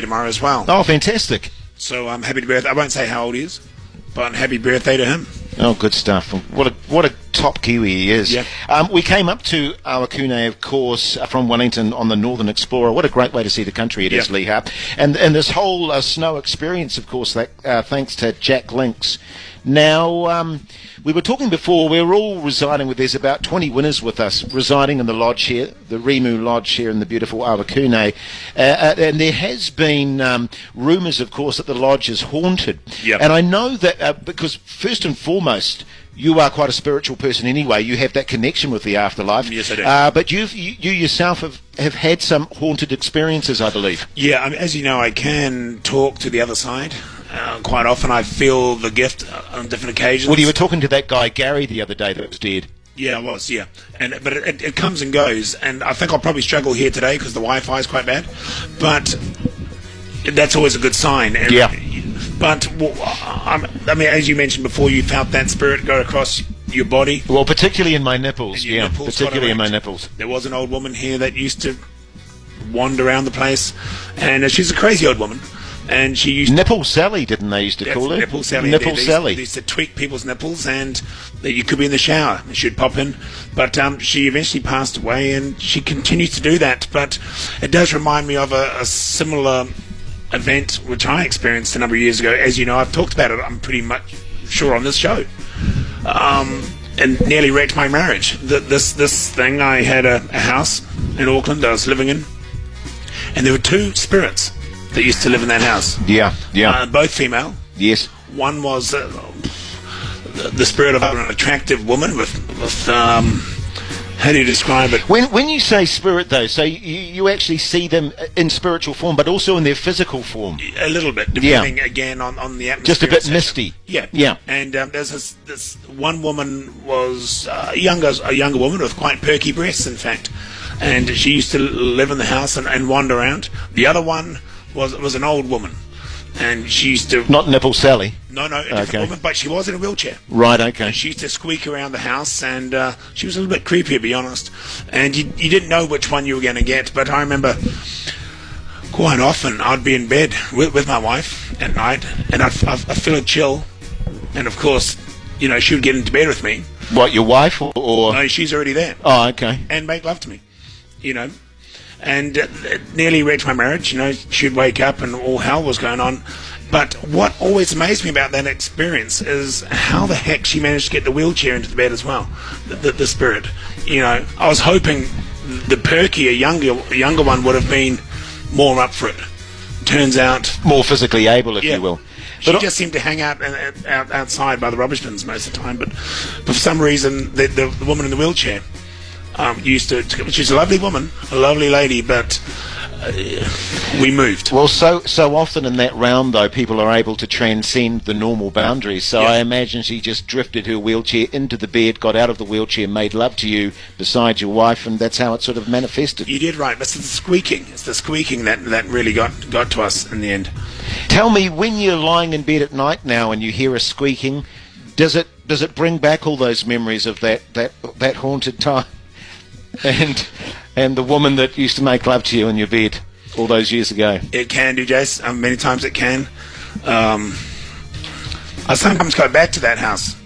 D: tomorrow as well.
C: Oh, fantastic.
D: So happy birthday. I won't say how old he is, but happy birthday to him.
C: Oh, good stuff. What a top Kiwi he is.
D: Yeah.
C: We came up to Ohakune, of course, from Wellington on the Northern Explorer. What a great way to see the country it is, Leha. And this whole snow experience, of course, that thanks to Jack Lynx. Now, we were talking before, we're all residing with, there's about 20 winners with us residing in the lodge here, the Rimu Lodge here in the beautiful Ohakune. And there has been rumours, of course, that the lodge is haunted.
D: Yep.
C: And I know that because, first and foremost, you are quite a spiritual person anyway. You have that connection with the afterlife.
D: Yes, I do.
C: But you yourself have had some haunted experiences, I believe.
D: Yeah, I mean, as you know, I can talk to the other side. Quite often I feel the gift on different occasions.
C: Well, you were talking to that guy, Gary, the other day that was dead.
D: Yeah, I was, yeah. But it comes and goes, and I think I'll probably struggle here today because the Wi-Fi is quite bad. But that's always a good sign. And,
C: yeah.
D: But, I mean, as you mentioned before, you felt that spirit go across your body.
C: Well, particularly in my nipples,
D: Nipples,
C: particularly in my nipples.
D: There was an old woman here that used to wander around the place, and she's a crazy old woman. And she used
C: Nipple Sally, didn't they used to call her?
D: Nipple Sally.
C: Nipple
D: They
C: Sally.
D: used to tweak people's nipples, and you could be in the shower. She'd pop in. But she eventually passed away, and she continues to do that. But it does remind me of a similar event which I experienced a number of years ago. As you know, I've talked about it, I'm pretty much sure, on this show. And nearly wrecked my marriage. This thing, I had a house in Auckland I was living in, and there were two spirits that used to live in that house.
C: Yeah.
D: Both female.
C: Yes.
D: One was the spirit of an attractive woman with how do you describe it?
C: When you say spirit, though, so you actually see them in spiritual form, but also in their physical form.
D: A little bit, depending again on the atmosphere.
C: Just a bit misty.
D: Yeah. And there's this one woman was a younger woman with quite perky breasts, in fact, and she used to live in the house and wander around. The other one was an old woman, and she used to...
C: Not Nipple Sally.
D: No, a different woman, but she was in a wheelchair.
C: Right, okay.
D: And she used to squeak around the house, and she was a little bit creepy, to be honest. And you didn't know which one you were going to get, but I remember quite often I'd be in bed with my wife at night, and I'd feel a chill, and of course, you know, she would get into bed with me.
C: What, your wife, or...?
D: No, she's already there.
C: Oh, okay.
D: And make love to me, you know. And it nearly wrecked my marriage. You know, she'd wake up and all hell was going on. But what always amazed me about that experience is how the heck she managed to get the wheelchair into the bed as well. The spirit. You know, I was hoping the perkier, younger one would have been more up for it. Turns out...
C: More physically able, if you will.
D: She just seemed to hang out outside by the rubbish bins most of the time. But for some reason, the woman in the wheelchair... used to, she's a lovely woman, a lovely lady, but we moved.
C: Well, so often in that realm, though, people are able to transcend the normal boundaries. So I imagine she just drifted her wheelchair into the bed, got out of the wheelchair, made love to you beside your wife, and that's how it sort of manifested.
D: You did right. It's the squeaking. It's the squeaking that really got to us in the end.
C: Tell me, when you're lying in bed at night now and you hear a squeaking, does it bring back all those memories of that haunted time? And the woman that used to make love to you in your bed all those years ago.
D: It can do, Jace. Many times it can. I sometimes go back to that house.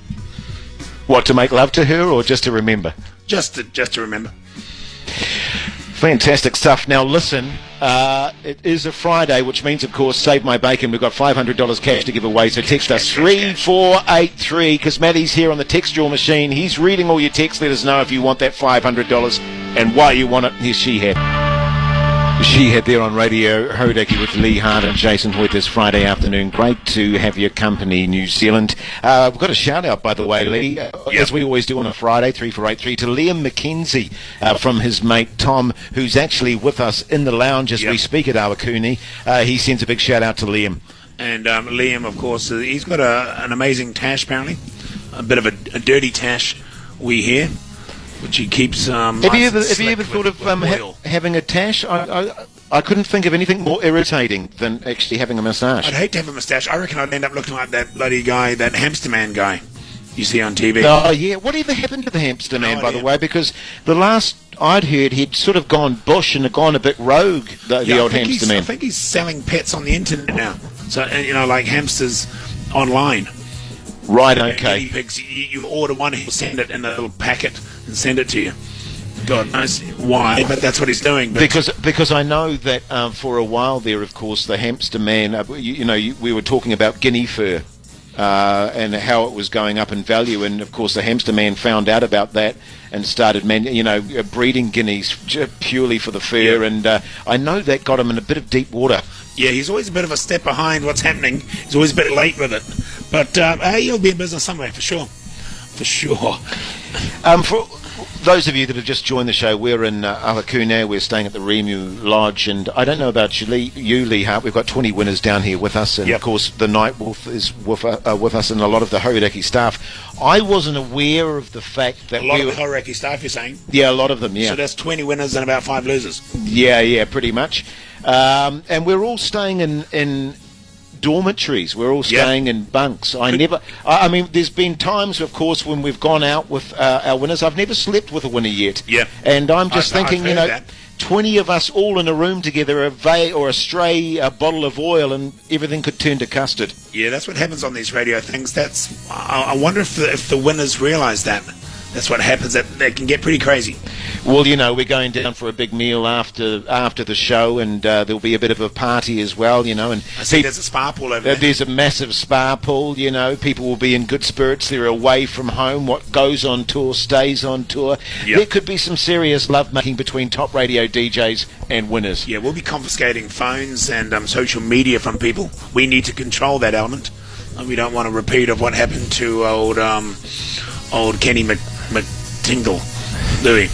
C: What, to make love to her, or just to remember?
D: Just to remember.
C: Fantastic stuff. Now listen, it is a Friday, which means, of course, Save My Bacon. We've got $500 cash to give away, so text us 3483, because Matty's here on the textual machine. He's reading all your texts. Let us know if you want that $500 and why you want it. Here's She Had. She had there on Radio Hodaki with Lee Hart and Jason Hoyt this Friday afternoon. Great to have your company, New Zealand. We've got a shout out, by the way, Lee, as we always do on a Friday, 3483, to Liam McKenzie from his mate Tom, who's actually with us in the lounge as we speak at Awakune. He sends a big shout out to Liam.
D: And Liam, of course, he's got an amazing tash, apparently. A bit of a dirty tash, we hear, which he keeps.
C: Have you ever thought of having a tash? I couldn't think of anything more irritating than actually having a moustache.
D: I'd hate to have a moustache. I reckon I'd end up looking like that bloody guy, that hamster man guy you see on TV.
C: Oh, yeah. Whatever happened to the hamster man, by the way? Because the last I'd heard, he'd sort of gone bush and gone a bit rogue, the old hamster man.
D: I think he's selling pets on the internet now. So, like hamsters online.
C: Right, okay.
D: Guinea pigs, you order one, he'll send it in a little packet and send it to you. God knows why, but that's what he's doing. But
C: because I know that for a while there, of course, the hamster man, we were talking about guinea fur and how it was going up in value, and of course the hamster man found out about that and started breeding guineas purely for the fur, and I know that got him in a bit of deep water.
D: Yeah, he's always a bit of a step behind what's happening. He's always a bit late with it. But he'll be in business somewhere, for sure. For sure.
C: For those of you that have just joined the show, we're in Ohakune. We're staying at the Remu Lodge, and I don't know about you, Lee Hart. We've got 20 winners down here with us, and of course the Night Wolf is with us, and a lot of the Hodaki staff. I wasn't aware of the fact that
D: a lot of the Hodaki staff, you're saying?
C: Yeah, a lot of them. Yeah.
D: So that's 20 winners and about 5 losers.
C: Yeah, pretty much. And we're all staying in dormitories. We're all staying in bunks. I mean, there's been times, of course, when we've gone out with our winners. I've never slept with a winner yet.
D: Yeah.
C: And I'm just thinking, 20 of us all in a room together, a stray bottle of oil, and everything could turn to custard.
D: Yeah, that's what happens on these radio things. I wonder if the winners realise that. That's what happens. That they can get pretty crazy.
C: Well, we're going down for a big meal after the show, and there'll be a bit of a party as well, And
D: I see there's a spa pool over there.
C: There's a massive spa pool, People will be in good spirits. They're away from home. What goes on tour stays on tour. Yep. There could be some serious lovemaking between top radio DJs and winners.
D: Yeah, we'll be confiscating phones and social media from people. We need to control that element. We don't want a repeat of what happened to old Kenny McTingle, do we?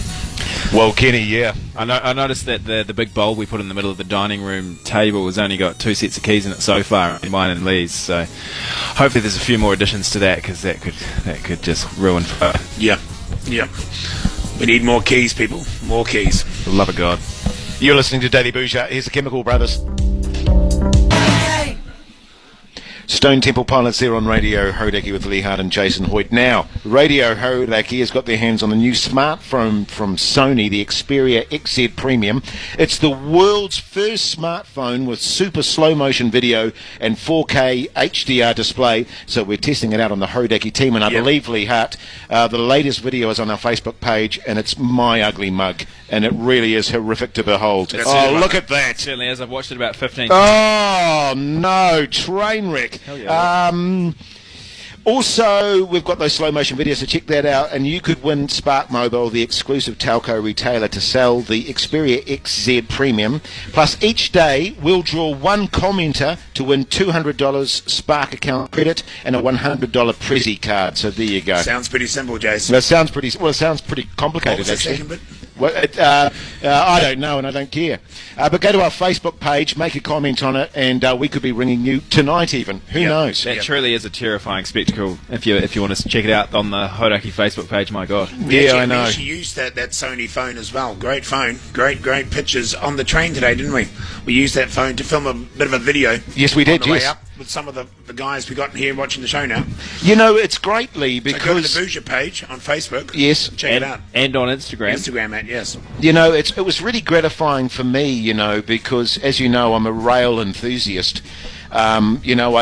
C: Well, Kenny, yeah.
E: I noticed that the big bowl we put in the middle of the dining room table has only got 2 sets of keys in it so far, mine and Lee's. So hopefully there's a few more additions to that, because that could just ruin fun.
D: Yeah. We need more keys, people. More keys.
E: For the love of God.
C: You're listening to Daily Bhuja. Here's the Chemical Brothers. Stone Temple Pilots there on Radio Hodaki with Lee Hart and Jason Hoyt. Now, Radio Hodaki has got their hands on the new smartphone from Sony, the Xperia XZ Premium. It's the world's first smartphone with super slow motion video and 4K HDR display. So we're testing it out on the Hodaki team, and I believe, Lee Hart, the latest video is on our Facebook page, and it's my ugly mug, and it really is horrific to behold. Look at that.
E: Certainly, as I've watched it about 15
C: times. Oh, no, train wreck.
E: Hell yeah.
C: Also, we've got those slow motion videos, so check that out, and you could win Spark Mobile, the exclusive telco retailer to sell the Xperia XZ Premium. Plus, each day we'll draw one commenter to win $200 Spark account credit and a $100 Prezi card. So there you go.
D: Sounds pretty simple, Jason.
C: It sounds pretty complicated,
D: what was the
C: actually.
D: second bit?
C: Well, I don't know, and I don't care. But go to our Facebook page, make a comment on it, and we could be ringing you tonight even. Who knows?
E: That truly is a terrifying spectacle. If you want to check it out on the Hodaki Facebook page, my God.
C: I know.
D: We actually used that Sony phone as well. Great phone. Great pictures on the train today, didn't we? We used that phone to film a bit of a video.
C: Yes, we did,
D: on the way up with some of the guys we got in here watching the show now.
C: It's great, Lee, because...
D: So go to the Bhuja page on Facebook.
C: Yes.
D: Check it out.
E: And on Instagram.
D: Instagram, yes.
C: It was really gratifying for me, because, as you know, I'm a rail enthusiast. I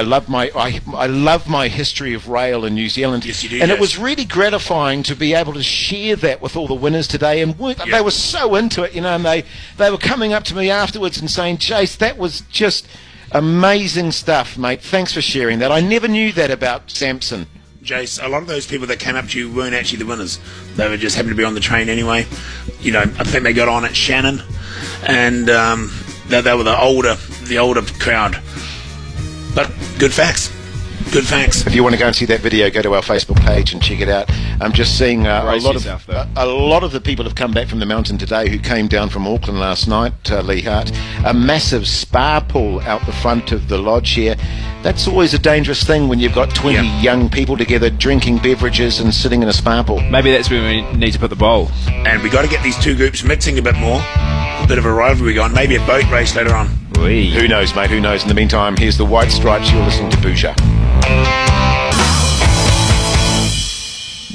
C: love my history of rail in New Zealand.
D: Yes, you do.
C: And it was really gratifying to be able to share that with all the winners today. And they were so into it, and they were coming up to me afterwards and saying, Jace, that was just amazing stuff, mate. Thanks for sharing that. I never knew that about Samson.
D: Jace, a lot of those people that came up to you weren't actually the winners. They were just happened to be on the train anyway. I think they got on at Shannon, and They were the older crowd. But good facts. Good facts.
C: If you want to go and see that video, go to our Facebook page and check it out. I'm just seeing a lot of the people have come back from the mountain today who came down from Auckland last night, Lee Hart. A massive spa pool out the front of the lodge here. That's always a dangerous thing when you've got 20 young people together drinking beverages and sitting in a spa pool.
E: Maybe that's where we need to put the bowl.
D: And we got to get these two groups mixing a bit more. A bit of a rivalry going. Maybe a boat race later on.
E: Wee.
C: Who knows, mate? Who knows? In the meantime, here's the White Stripes. You're listening to Bhuja.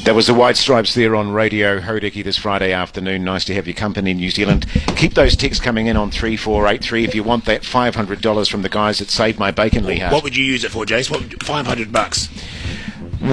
C: That was the White Stripes there on Radio Hodiki this Friday afternoon. Nice to have your company, New Zealand. Keep those texts coming in on 3483 if you want that $500 from the guys that saved my bacon, Lee Hart.
D: What would you use it for, Jace? What, $500?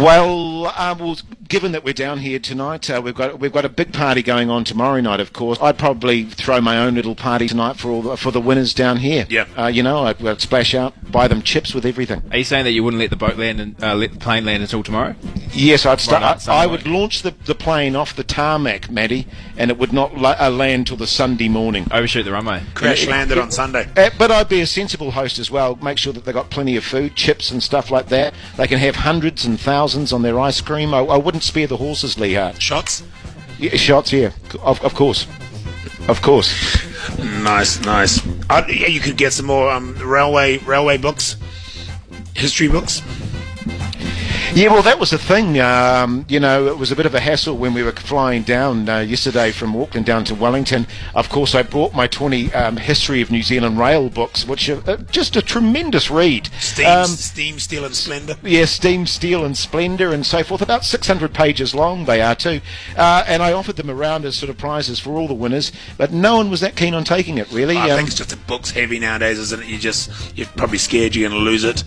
C: Well, given that we're down here tonight, we've got a big party going on tomorrow night. Of course, I'd probably throw my own little party tonight for the winners down here.
D: Yeah.
C: I'd splash out, buy them chips with everything.
E: Are you saying that you wouldn't let the boat land and let the plane land until tomorrow?
C: Yes, I'd start. I would launch the plane off the tarmac, Maddie, and it would not land till the Sunday morning.
E: Overshoot the runway.
D: Crash landed on Sunday.
C: But I'd be a sensible host as well. Make sure that they got plenty of food, chips and stuff like that. They can have hundreds and thousands on their ice cream. I wouldn't spare the horses, Lee Hart.
D: Shots?
C: Yeah, shots, yeah. Of course. Of course.
D: Nice. Yeah, you could get some more railway books, history books.
C: Yeah, well, that was the thing. It was a bit of a hassle when we were flying down yesterday from Auckland down to Wellington. Of course, I brought my 20 History of New Zealand Rail books, which are just a tremendous read.
D: Steam, Steel and Splendour.
C: Yeah, Steam, Steel and Splendour and so forth. About 600 pages long they are too. And I offered them around as sort of prizes for all the winners, but no one was that keen on taking it, really.
D: I think it's just the book's heavy nowadays, isn't it? You're probably scared you're going to lose it.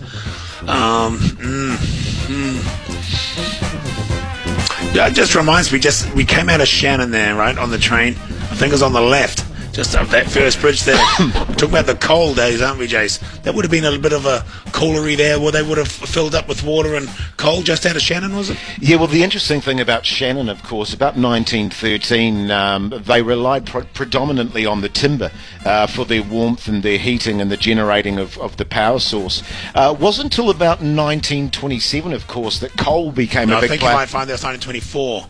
D: Yeah, it just reminds me, we came out of Shannon there, right, on the train. I think it was on the left, just up that first bridge there. Talking about the cold days, aren't we, Jace? That would have been a bit of a coolery there where they would have filled up with water and coal just out of Shannon, was it?
C: Yeah, well, the interesting thing about Shannon, of course, about 1913, they relied predominantly on the timber for their warmth and their heating and the generating of the power source. Wasn't until about 1927, of course, that coal became a big player.
D: I think you might find that was 1924.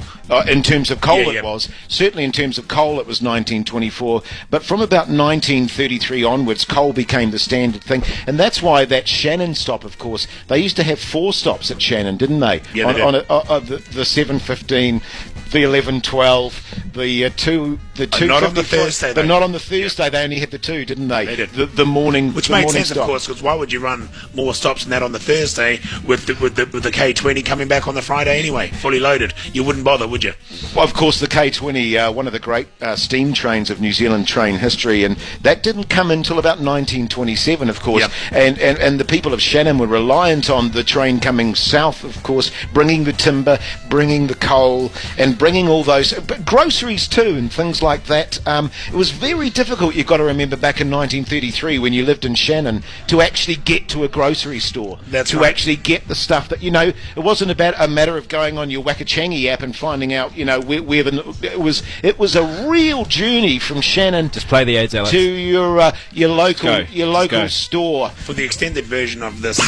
C: In terms of coal, it was. Certainly in terms of coal, it was 1924. But from about 1933 onwards, coal became the standard thing. And that's why that Shannon stop, of course, they used to have 4 stops at Shannon, didn't they?
D: Yeah, they did.
C: On the 7:15, the 11:12, the 2.
D: Not on the Thursday.
C: But not on the Thursday. They only had the 2, didn't they?
D: They did.
C: The morning,
D: which
C: the
D: makes
C: morning
D: sense,
C: stop.
D: of course, because why would you run more stops than that on the Thursday with the K20 coming back on the Friday anyway, fully loaded? You wouldn't bother, would you?
C: Well, of course, the K20, one of the great steam trains of New Zealand train history, and that didn't come until about 1927, of course. Yep. And the people of Shannon were reliant on the train coming south, of course, bringing the timber, bringing the coal, and bringing all those but groceries too, and things like that. It was very difficult, you've got to remember, back in 1933 when you lived in Shannon, to actually get to a grocery store.
D: That's right.
C: Actually get the stuff that, it wasn't about a matter of going on your Wakachangi app and finding out, where it was a real journey from Shannon.
E: Just play the aids, Alex.
C: To your local store.
D: For the extended version of this.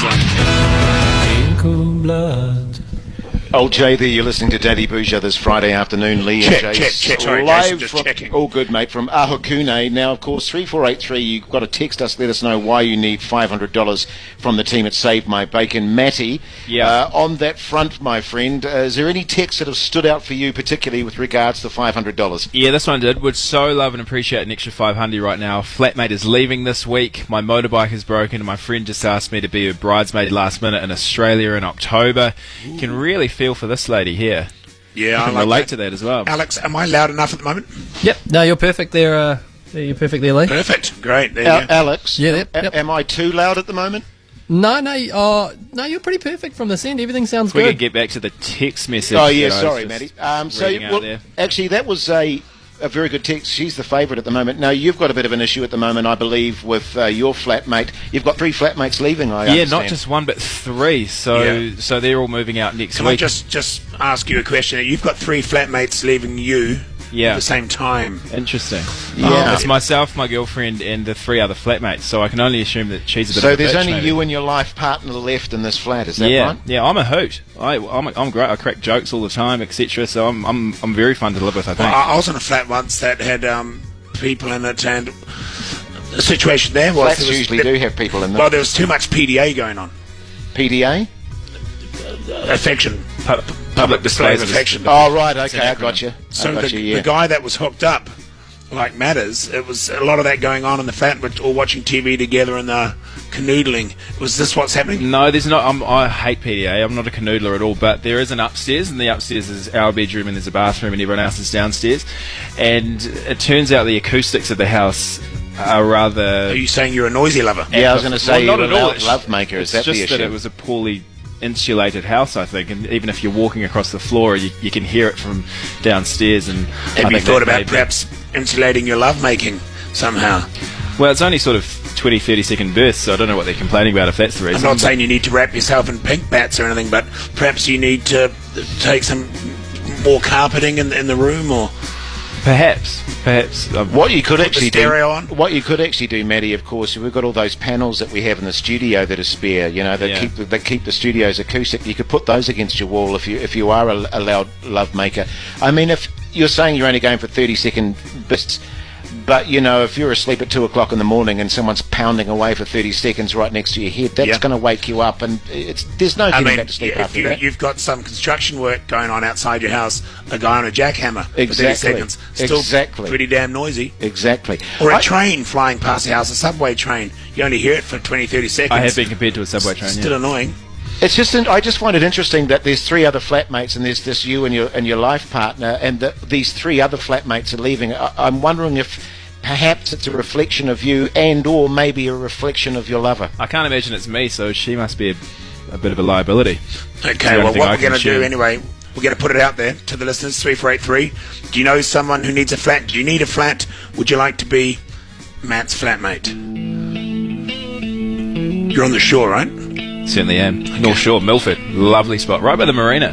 C: Old Jay there, you're listening to Daddy Bhuja this Friday afternoon. Lee and Jay.
D: Check. Sorry,
C: live
D: Jason, just
C: from,
D: checking.
C: All good, mate, from Ohakune. Now, of course, 3483, you've got to text us, let us know why you need $500 from the team at Save My Bacon. Matty, on that front, my friend, is there any texts that have stood out for you, particularly with regards to $500?
E: Yeah, this one did. Would so love and appreciate an extra $500 right now. Flatmate is leaving this week. My motorbike is broken, and my friend just asked me to be her bridesmaid last minute in Australia in October. You can really feel for this lady here.
D: Yeah,
E: I can relate to that as well.
D: Alex, am I loud enough at the moment?
F: Yep. No, you're perfect there. You're perfect there, Lee.
D: Perfect. Great. There you go.
C: Alex,
F: yep.
C: Am I too loud at the moment?
F: No, you're pretty perfect from this end. Everything sounds
E: we
F: good.
E: We can get back to the text message.
C: Oh, yeah, sorry, Matty.
E: There.
C: Actually, that was a very good text. She's the favourite at the moment. Now, you've got a bit of an issue at the moment, I believe, with your flatmate. You've got 3 flatmates leaving, I understand.
E: Yeah, not just 1, but 3. So they're all moving out next week.
D: Can I just ask you a question? You've got 3 flatmates leaving you.
E: Yeah.
D: at the same time.
E: Interesting.
C: Yeah.
E: It's myself, my girlfriend, and the 3 other flatmates, so I can only assume that she's a bit
C: So
E: of a
C: there's
E: bitch,
C: only
E: maybe.
C: you and your life partner left in this flat, is that
E: Yeah,
C: right?
E: yeah, I'm a hoot. I'm great. I crack jokes all the time, etc. So I'm very fun to live with, I think.
D: I was in a flat once that had people in it, and the situation there was...
C: Flats usually do have people in them.
D: Well, there was too much PDA going on.
C: PDA?
D: Affection.
E: Public displays
D: of
E: of
D: affection.
C: Oh, right, okay, I got you.
D: So the guy that was hooked up, like matters, it was a lot of that going on in the flat, but all watching TV together and canoodling. Was this what's happening?
E: No, there's not. I hate PDA. I'm not a canoodler at all, but there is an upstairs, and the upstairs is our bedroom, and there's a bathroom, and everyone else is downstairs. And it turns out the acoustics of the house are rather...
D: Are you saying you're a noisy lover?
C: Yeah, I was going to say,
E: well,
C: you're
E: not at all.
C: a love maker. Is that
E: It's
C: the
E: just
C: issue?
E: that it was a poorly insulated house, I think, and even if you're walking across the floor, you can hear it from downstairs. And
D: Have you thought about perhaps insulating your lovemaking somehow?
E: Well, it's only sort of 20, 30-second bursts, so I don't know what they're complaining about if that's the reason.
D: I'm not saying you need to wrap yourself in pink bats or anything, but perhaps you need to take some more carpeting in the room, or
E: Perhaps.
C: What you could actually do,
D: stereo on?
C: what you could actually do, Maddie, of course, we've got all those panels that we have in the studio that are spare. You know, that keep the studios acoustic. You could put those against your wall if you are a loud love maker. I mean, if you're saying you're only going for 30-second bursts, but you know, if you're asleep at 2 o'clock in the morning and someone's pounding away for 30 seconds right next to your head, that's going to wake you up, and there's no getting back to sleep after that.
D: You've got some construction work going on outside your house, a guy on a jackhammer for 30 seconds, still pretty damn noisy.
C: Exactly.
D: Or a train flying past the house, a subway train. You only hear it for 20, 30 seconds.
E: I have been compared to a subway train.
D: Still annoying.
C: It's just, I just find it interesting that there's 3 other flatmates, and there's this you and your life partner, and that these 3 other flatmates are leaving. I'm wondering if perhaps it's a reflection of you, and or maybe a reflection of your lover.
E: I can't imagine it's me, so she must be a bit of a liability.
D: Okay, well, what we're going to do anyway, we're going to put it out there to the listeners, 3483. Do you know someone who needs a flat? Do you need a flat? Would you like to be Matt's flatmate? You're on the shore, right?
E: Certainly am. North Shore, Milford. Lovely spot. Right by the marina.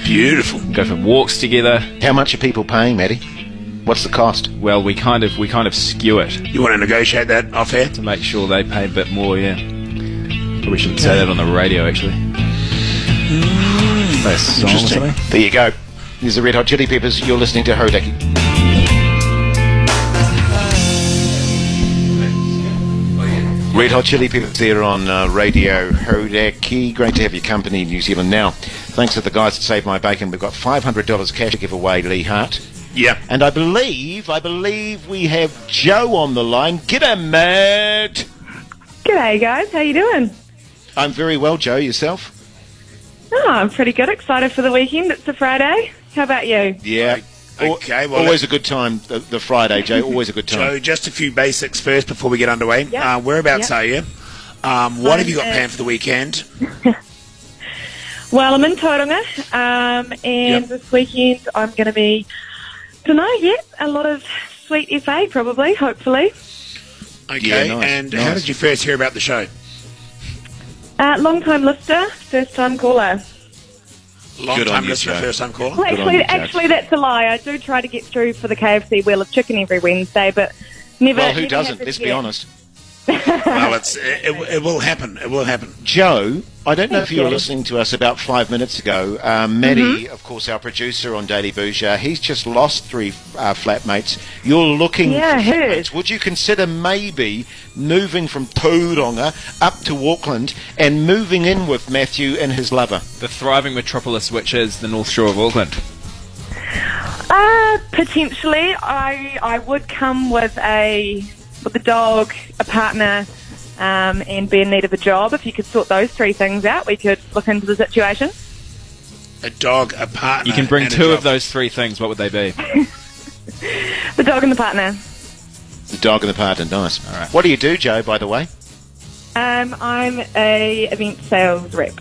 D: Beautiful.
E: Go for walks together.
C: How much are people paying, Maddie? What's the cost?
E: Well, we kind of skew it.
D: You want to negotiate that off air?
E: To make sure they pay a bit more, yeah. Probably shouldn't say that on the radio, actually.
C: Interesting. There you go. There's the Red Hot Chili Peppers. You're listening to Hodaki. Red Hot Chili Peppers there on Radio Hodaki. Great to have your company in New Zealand now. Thanks to the guys that saved my bacon. We've got $500 cash to give away, Lee Hart.
D: Yeah.
C: And I believe we have Joe on the line. G'day, mate.
M: G'day, guys. How you doing?
C: I'm very well, Joe. Yourself?
M: Oh, I'm pretty good. Excited for the weekend. It's a Friday. How about you?
C: Yeah.
D: Okay, well,
C: always a good time, the Friday, Joe. Always a good time.
D: Joe, just a few basics first before we get underway.
M: Yep.
D: Whereabouts
M: Yep.
D: are you? What have you got planned for the weekend?
M: Well, I'm in Tauranga, and this weekend I'm going to be, a lot of sweet FA probably, hopefully.
D: Okay,
C: Yeah, nice,
D: and
C: nice.
D: how did you first hear about the show?
M: Long-time listener, first-time caller.
C: Good on
D: Long-time
C: you,
D: listener,
C: Joe.
D: first-time caller?
M: Well,
C: Good on you, Joe.
M: actually, that's a lie. I do try to get through for the KFC Wheel of Chicken every Wednesday, but never.
C: Well, who
M: never
C: doesn't?
M: happened
C: Let's be
M: yet.
C: honest.
D: Well, it will happen. It will happen.
C: Joe, I don't know if you were
M: you.
C: listening to us about 5 minutes ago. Maddie, of course, our producer on Daily Bhuja, he's just lost 3 flatmates. You're looking
M: Yeah,
C: for
M: I heard.
C: flatmates. Would you consider maybe moving from Tauranga up to Auckland and moving in with Matthew and his lover?
E: The thriving metropolis, which is the North Shore of Auckland.
M: Potentially, I would come with a dog, a partner, and be in need of a job. If you could sort those 3 things out, we could look into the situation.
D: A dog, a partner.
E: You can bring
D: and a
E: 2
D: job.
E: of those 3 things. What would they be?
M: The dog and the partner.
C: The dog and the partner, nice.
E: All right.
C: What do you do, Joe, by the way?
M: I'm a event sales rep.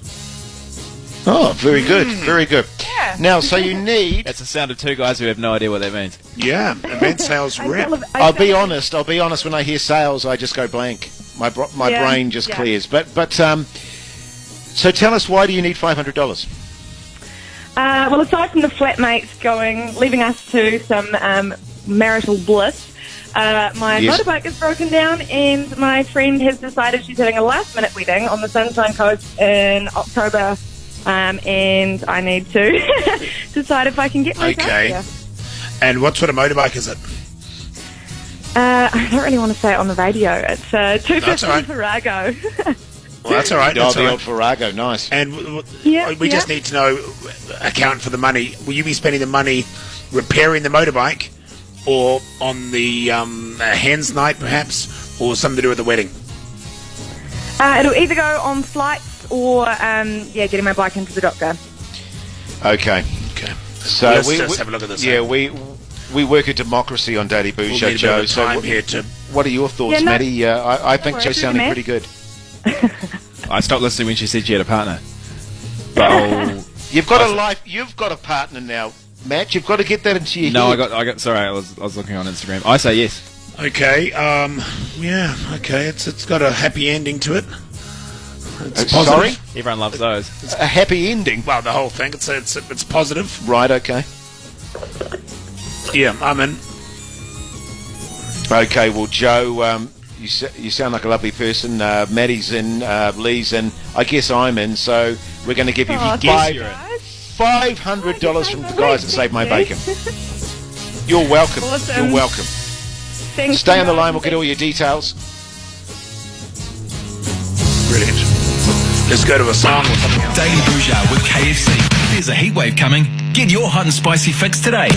C: Oh, very good, very good.
M: Yeah.
C: Now, so you need...
E: That's the sound of 2 guys who have no idea what that means.
D: Yeah, event sales rep.
C: I'll be honest. When I hear sales, I just go blank. My brain just clears. But so tell us, why do you need $500?
M: Well, aside from the flatmates leaving us to some marital bliss, my
C: Yes.
M: motorbike is broken down, and my friend has decided she's having a last-minute wedding on the Sunshine Coast in October, and I need to decide if I can get myself
D: Okay.
M: here.
D: And what sort of motorbike is it?
M: I don't really want to say it on the radio. It's a 250
D: all right.
M: Farrago.
D: Well, that's all right.
C: Oh,
D: That's
C: the
D: all
C: old
D: right.
C: Farrago, nice.
D: And
M: Yeah,
D: we just need to know, account for the money. Will you be spending the money repairing the motorbike, or on the hens night perhaps, or something to do with the wedding?
M: It'll either go on flights or, getting my bike into the doctor.
C: Okay.
D: Okay.
C: So
D: Let's just have a look at this.
C: Yeah, we work a democracy on Daily
D: We'll
C: Bhuja,
D: need a bit
C: Joe.
D: of
C: So
D: time here to.
C: what are your thoughts,
M: Yeah, no-
C: Maddie? I think
M: worry,
C: Joe's
M: do
C: sounding
M: the
C: pretty good.
E: I stopped listening when she said she had a partner. But
C: You've got a life. You've got a partner now, Matt. You've got to get that into your
E: no,
C: head.
E: I got. Sorry, I was looking on Instagram. I say yes.
D: Okay. Yeah. Okay. It's got a happy ending to it. It's
C: Sorry?
D: positive.
E: Everyone loves those.
C: A happy ending.
D: Well, the whole thing. It's positive.
C: Right. Okay.
D: Yeah, I'm in.
C: Okay. Well, Joe, you sound like a lovely person. Maddie's in. Lee's in. I guess I'm in. So we're going to give you
M: Oh,
C: $500 from the guys that saved my bacon. You're welcome.
M: Awesome.
C: You're welcome.
M: Thanks
C: Stay
M: so
C: on the line.
M: much.
C: We'll get all your details.
D: Brilliant. Let's go to a song or something else.
B: Daily Bhuja with KFC. There's a heatwave coming. Get your hot and spicy fix today.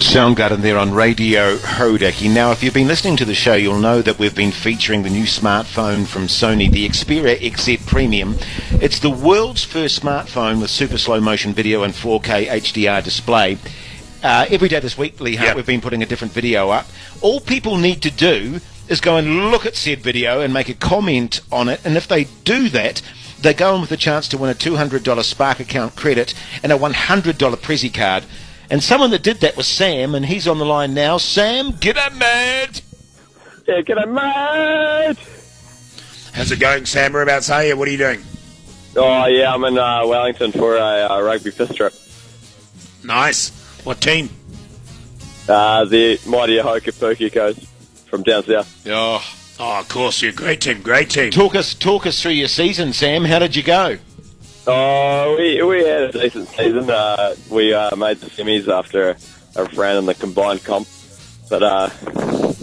C: Soundgarden there on Radio Hodaki. Now, if you've been listening to the show, you'll know that we've been featuring the new smartphone from Sony, the Xperia XZ Premium. It's the world's first smartphone with super slow motion video and 4K HDR display. Every day this week, Lee Hart,
D: Yep.
C: we've been putting a different video up. All people need to do is go and look at said video and make a comment on it, and if they do that, they go on with a chance to win a $200 Spark account credit and a $100 Prezi card. And someone that did that was Sam, and he's on the line now. Sam, g'day, mate.
L: Yeah, g'day, mate.
D: How's it going, Sam? Whereabouts are you? What are you doing?
L: Oh, yeah, I'm in Wellington for a rugby fist trip.
D: Nice. What team?
L: The mighty Ohakune goes from down south.
C: Oh,
D: Of course, you're a great team. Great team.
C: talk us through your season, Sam. How did you go?
L: Oh, we had a decent season. We made the semis after a round in the combined comp. But,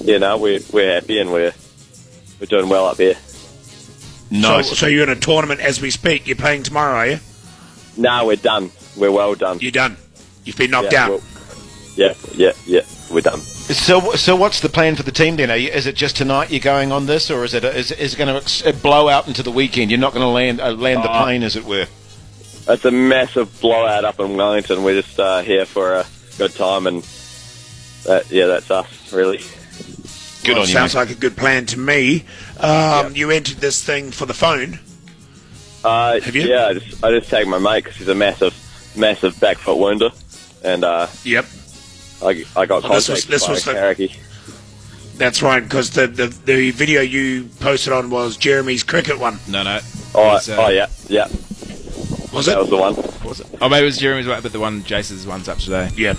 L: we're happy and we're doing well up here.
C: Nice.
D: So you're in a tournament as we speak. You're playing tomorrow, are you?
L: No, we're done. We're well done.
D: You're done. You've been knocked
L: Yeah,
D: out.
L: well, yeah, we're done.
C: So what's the plan for the team then? Is it just tonight you're going on this, or is it going to blow out into the weekend? You're not going to land the plane, as it were.
L: It's a massive blowout up in Wellington. We're just here for a good time, and that's us, really.
C: Good on you,
D: Sounds
C: mate.
D: like a good plan to me. You entered this thing for the phone. Have you?
L: Yeah, I just tagged my mate because he's a massive back foot wounder, and
D: Yep.
L: I got
D: Well, this
L: contacted
D: was
L: by
D: the-
L: Karaki.
D: That's right, because the video you posted on was Jeremy's cricket one.
E: No.
L: Oh,
E: It's,
L: yeah.
D: Was
L: That
D: it?
L: was the one.
E: Was it? Oh, maybe it was Jeremy's one, but the one Jason's one's up today.
D: Yeah.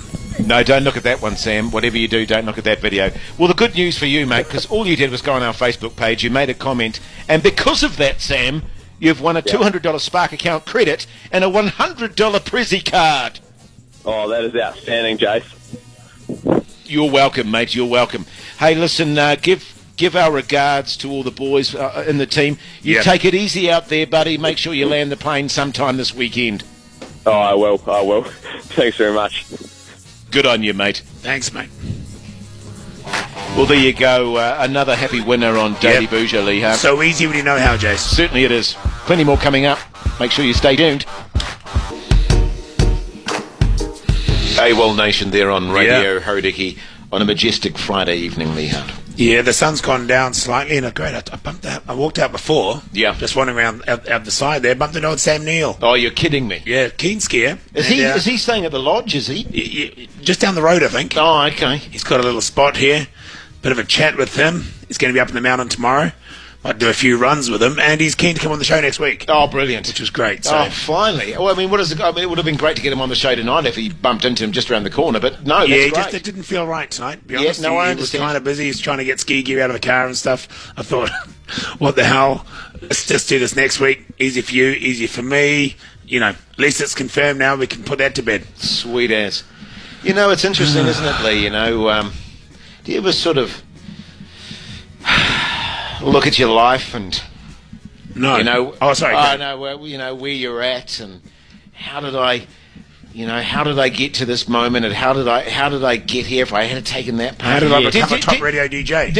C: No, don't look at that one, Sam. Whatever you do, don't look at that video. Well, the good news for you, mate, because all you did was go on our Facebook page, you made a comment, and because of that, Sam, you've won a $200 Spark account credit and a $100 Prezi card.
L: Oh, that is outstanding, Jace.
C: You're welcome, mate. You're welcome. Hey, listen, give our regards to all the boys in the team. You take it easy out there, buddy. Make sure you land the plane sometime this weekend.
L: Oh, I will. Thanks very much.
C: Good on you, mate.
D: Thanks, mate.
C: Well, there you go. Another happy winner on Daily Bhuja, Lee Hart.
D: So easy when you know how, Jace.
C: Certainly it is. Plenty more coming up. Make sure you stay tuned. AWOL Nation there on Radio Hodaki on a majestic Friday evening, Lee Hart.
D: Yeah, the sun's gone down slightly, and I bumped out. I walked out before.
C: Yeah.
D: Just wandering around out the side there. Bumped into old Sam Neill.
C: Oh, you're kidding me.
D: Yeah, keen scare.
C: Is he staying at the lodge, is he?
D: Just down the road, I think.
C: Oh, okay.
D: He's got a little spot here. Bit of a chat with him. He's going to be up in the mountain tomorrow. Might do a few runs with him, and he's keen to come on the show next week.
C: Oh, brilliant.
D: Which was great. So.
C: Oh, finally. Well, I mean, it would have been great to get him on the show tonight if he bumped into him just around the corner, but no,
D: yeah,
C: that's great.
D: it didn't feel right tonight, to be honest.
C: No, I
D: he was
C: understand.
D: kind of busy. He's trying to get ski gear out of the car and stuff. I thought, what the hell? Let's just do this next week. Easy for you, easy for me. You know, at least it's confirmed now. We can put that to bed.
C: Sweet as. You know, it's interesting, isn't it, Lee? You know, do you ever sort of look at your life and...
D: No.
C: You know,
D: oh, sorry.
C: Where you're at, and how did I get to this moment, and how did I get here? If I had taken that path,
D: how did I become a top radio DJ?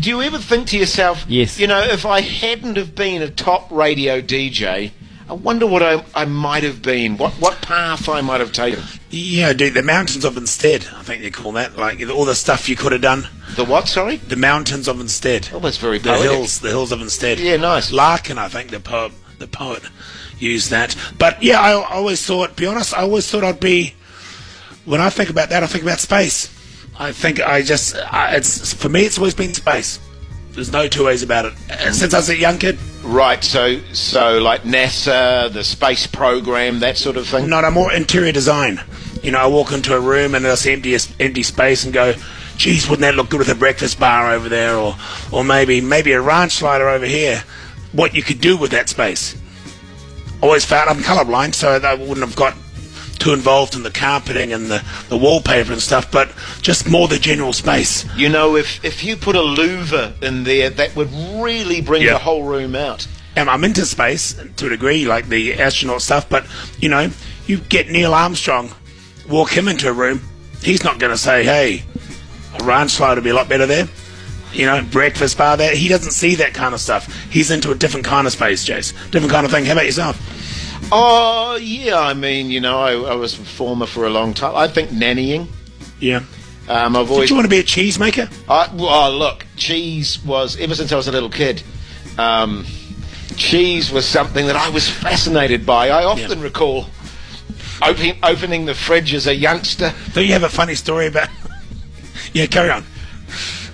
C: Do you ever think to yourself,
E: yes,
C: you know, if I hadn't have been a top radio DJ, I wonder what I might have been, what path I might have taken?
D: Yeah, dude, the mountains of instead, I think they call that, like all the stuff you could have done.
C: The what, sorry?
D: The mountains of instead.
C: Oh, that's very poetic.
D: The hills of instead.
C: Yeah, nice.
D: Larkin, I think, the poet used that. But yeah, I always thought, be honest, I'd be, when I think about that, I think about space. I think it's for me, it's always been space. There's no two ways about it. Since I was a young kid.
C: Right, so like NASA, the space program, that sort of thing?
D: No, more interior design. You know, I walk into a room and there's empty space and go, geez, wouldn't that look good with a breakfast bar over there, or maybe a ranch slider over here? What you could do with that space. Always found I'm colourblind, so I wouldn't have got too involved in the carpeting and the wallpaper and stuff, but just more the general space.
C: You know, if you put a louver in there, that would really bring the whole room out.
D: And I'm into space to a degree, like the astronaut stuff, but, you know, you get Neil Armstrong, walk him into a room, he's not going to say, hey, a ranch slide would be a lot better there. You know, breakfast bar there. He doesn't see that kind of stuff. He's into a different kind of space, Jace. Different kind of thing. How about yourself?
C: Oh, yeah, I mean, you know, I was a performer for a long time. I think nannying.
D: Yeah.
C: I've always...
D: Did you want to be a cheese maker?
C: Look, cheese was, ever since I was a little kid, cheese was something that I was fascinated by. I often recall opening the fridge as a youngster.
D: Don't you have a funny story about... Yeah, carry on.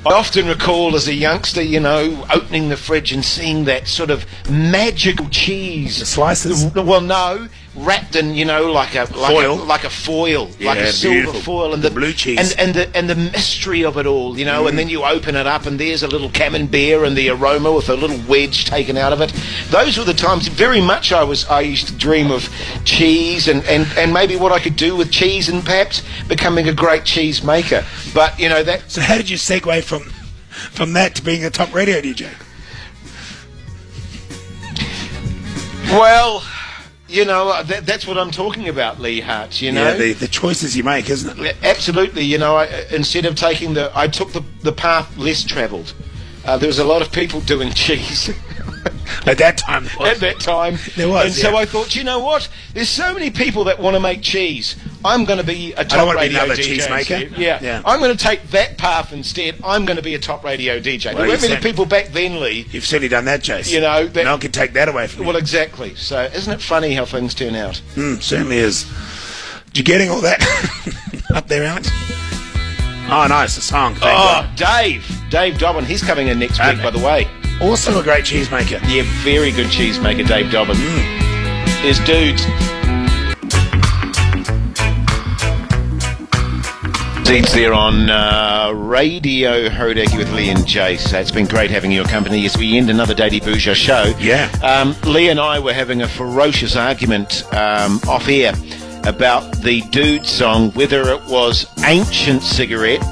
C: I often recall as a youngster, you know, opening the fridge and seeing that sort of magical cheese.
D: The slices?
C: Well, no, wrapped in, you know, like a foil, like a silver foil, and
D: the blue cheese,
C: and the mystery of it all, you know. And then you open it up, and there's a little camembert and the aroma with a little wedge taken out of it. Those were the times. Very much, I used to dream of cheese and maybe what I could do with cheese, and perhaps becoming a great cheese maker. But you know that.
D: So how did you segue from that to being a top radio DJ?
C: Well, you know, that's what I'm talking about, Lee Hart, you know.
D: Yeah, the choices you make, isn't it?
C: Absolutely, you know, instead of taking I took the path less travelled. There was a lot of people doing cheese.
D: At that time.
C: At that time.
D: There was,
C: and so I thought, you know what? There's so many people that want to make cheese. I'm going to be a top radio DJ.
D: Cheese maker.
C: Yeah. I'm going to take that path instead. I'm going to be a top radio DJ. There weren't many people back then, Lee.
D: You've certainly done that, Chase.
C: You know.
D: No one can take that away from you.
C: Well, exactly. So isn't it funny how things turn out?
D: Certainly is. You getting all that up there, Alex? Oh, nice. The song.
C: Dave Dobbin. He's coming in next week, by the way.
D: Also a great cheesemaker.
C: Yeah, very good cheesemaker, Dave Dobbin. There's dudes. Seats there on Radio Hodaki with Lee and Jace. It's been great having your company as we end another Daily Bhuja show.
D: Yeah.
C: Lee and I were having a ferocious argument off air about the dude song, whether it was Ancient Cigarette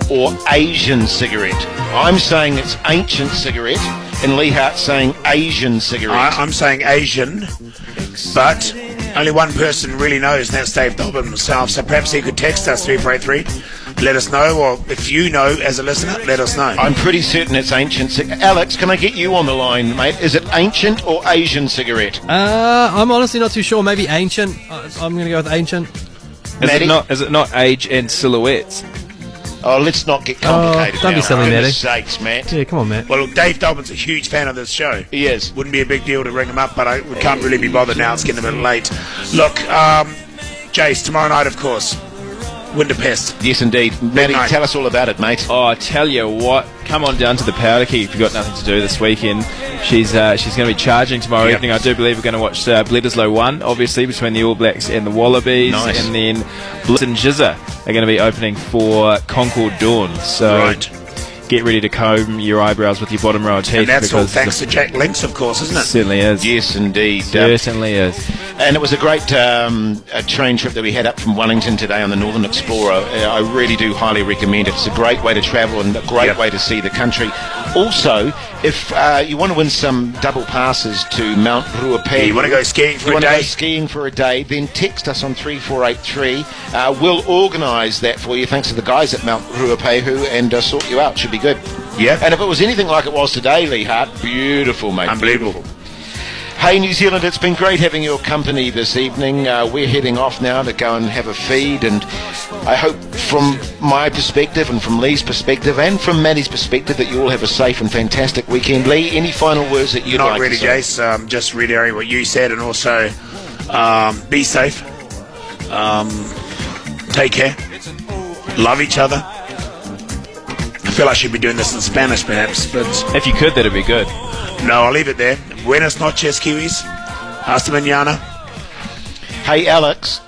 C: or Asian Cigarette. I'm saying it's Ancient Cigarette, and Lee Hart's saying Asian Cigarette.
D: I'm saying Asian, but only one person really knows, and that's Dave Dobbin himself. So perhaps he could text us 3483, let us know, or if you know as a listener, let us know.
C: I'm pretty certain it's Ancient Cigarette. Alex, can I get you on the line, mate? Is it Ancient or Asian Cigarette?
F: I'm honestly not too sure. Maybe Ancient. I'm going to go with Ancient.
E: Is it not Age and Silhouettes?
C: Oh, let's not get complicated.
F: Don't be silly, Matty.
C: Sakes, Matt.
F: Yeah, come on, Matt.
D: Well, look, Dave Dobbin's a huge fan of this show.
C: He is.
D: Wouldn't be a big deal to ring him up, but we can't really be bothered now. It's getting a bit late. Look, Jace, tomorrow night, of course. Winterpest.
C: Yes, indeed. Matty,
D: night.
C: tell us all about it, mate.
E: Oh, I tell you what, come on down to the Powder Key if you've got nothing to do this weekend. She's going to be charging tomorrow
D: Yep.
E: evening. I do believe we're going to watch Bledisloe 1, obviously, between the All Blacks and the Wallabies.
C: Nice.
E: And then Blitz and Jizza are going to be opening for Concord Dawn. So
D: Right.
E: get ready to comb your eyebrows with your bottom row of teeth.
D: And that's all
E: because
D: thanks to Jack Links, of course, isn't it?
E: Certainly is.
C: Yes, indeed.
E: Certainly is.
C: And it was a great a train trip that we had up from Wellington today on the Northern Explorer. I really do highly recommend it. It's a great way to travel and a great way to see the country. Also, if you want to win some double passes to Mount Ruapehu,
D: Yeah, you want to go skiing for a day?
C: Go skiing for a day, then text us on 3483. We'll organise that for you, thanks to the guys at Mount Ruapehu, and sort you out. Should be good.
D: Yeah.
C: And if it was anything like it was today, Lee Hart, beautiful, mate.
D: Unbelievable.
C: Hey, New Zealand, it's been great having your company this evening. We're heading off now to go and have a feed, and I hope from my perspective and from Lee's perspective and from Maddie's perspective that you all have a safe and fantastic weekend. Lee, any final words that you'd
D: Not
C: like
D: really,
C: to say?
D: Jace. Just reiterating what you said, and also be safe. Take care. Love each other. I feel I should be doing this in Spanish, perhaps, but
E: If you could, that'd be good.
D: no, I'll leave it there. Buenas noches, Kiwis. Hasta mañana.
C: Hey, Alex.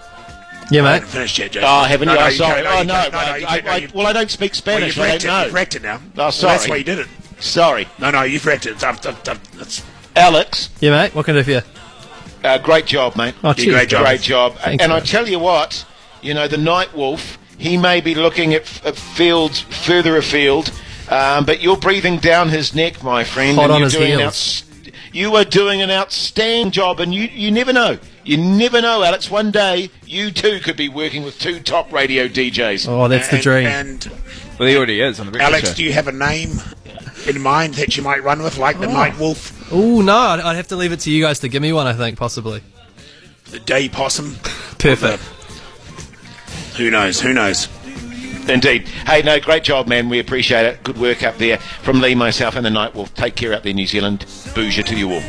F: Yeah,
D: I
F: mate.
D: haven't finished yet, Jason.
C: Oh, haven't you?
D: No,
C: Oh,
D: you
C: sorry.
D: can't.
C: Oh, no. Well, I don't speak
D: Well,
C: Spanish.
D: you've
C: I
D: wrecked
C: don't
D: it.
C: know.
D: You've wrecked it now.
C: Oh,
D: Well,
C: sorry.
D: that's why you did it.
C: Sorry.
D: No, you've wrecked it. That's
C: Alex,
F: Yeah, mate. What can I do for you?
C: great job, mate.
F: Oh, cheers.
D: great job.
C: Great job.
F: Thanks,
C: and I
F: mate.
C: tell you what, you know, the Night Wolf, he may be looking at fields further afield, but you're breathing down his neck, my friend.
F: Hot
C: and
F: on
C: you're
F: his
C: doing
F: heels.
C: you are doing an outstanding job, and you never know. You never know, Alex. One day, you too could be working with two top radio DJs.
F: Oh, that's the dream.
D: And
E: Well, he already is on the breakfast
D: Alex,
E: show.
D: do you have a name in mind that you might run with, like the Night Wolf,
F: Oh, no. I'd have to leave it to you guys to give me one, I think, possibly.
D: the Day Possum?
F: Perfect.
D: Who knows? Who knows?
C: Indeed. Hey, no, great job, man. We appreciate it. Good work up there. From Lee, myself, and the Night Wolf. Take care out there, New Zealand. Bhuja to you all.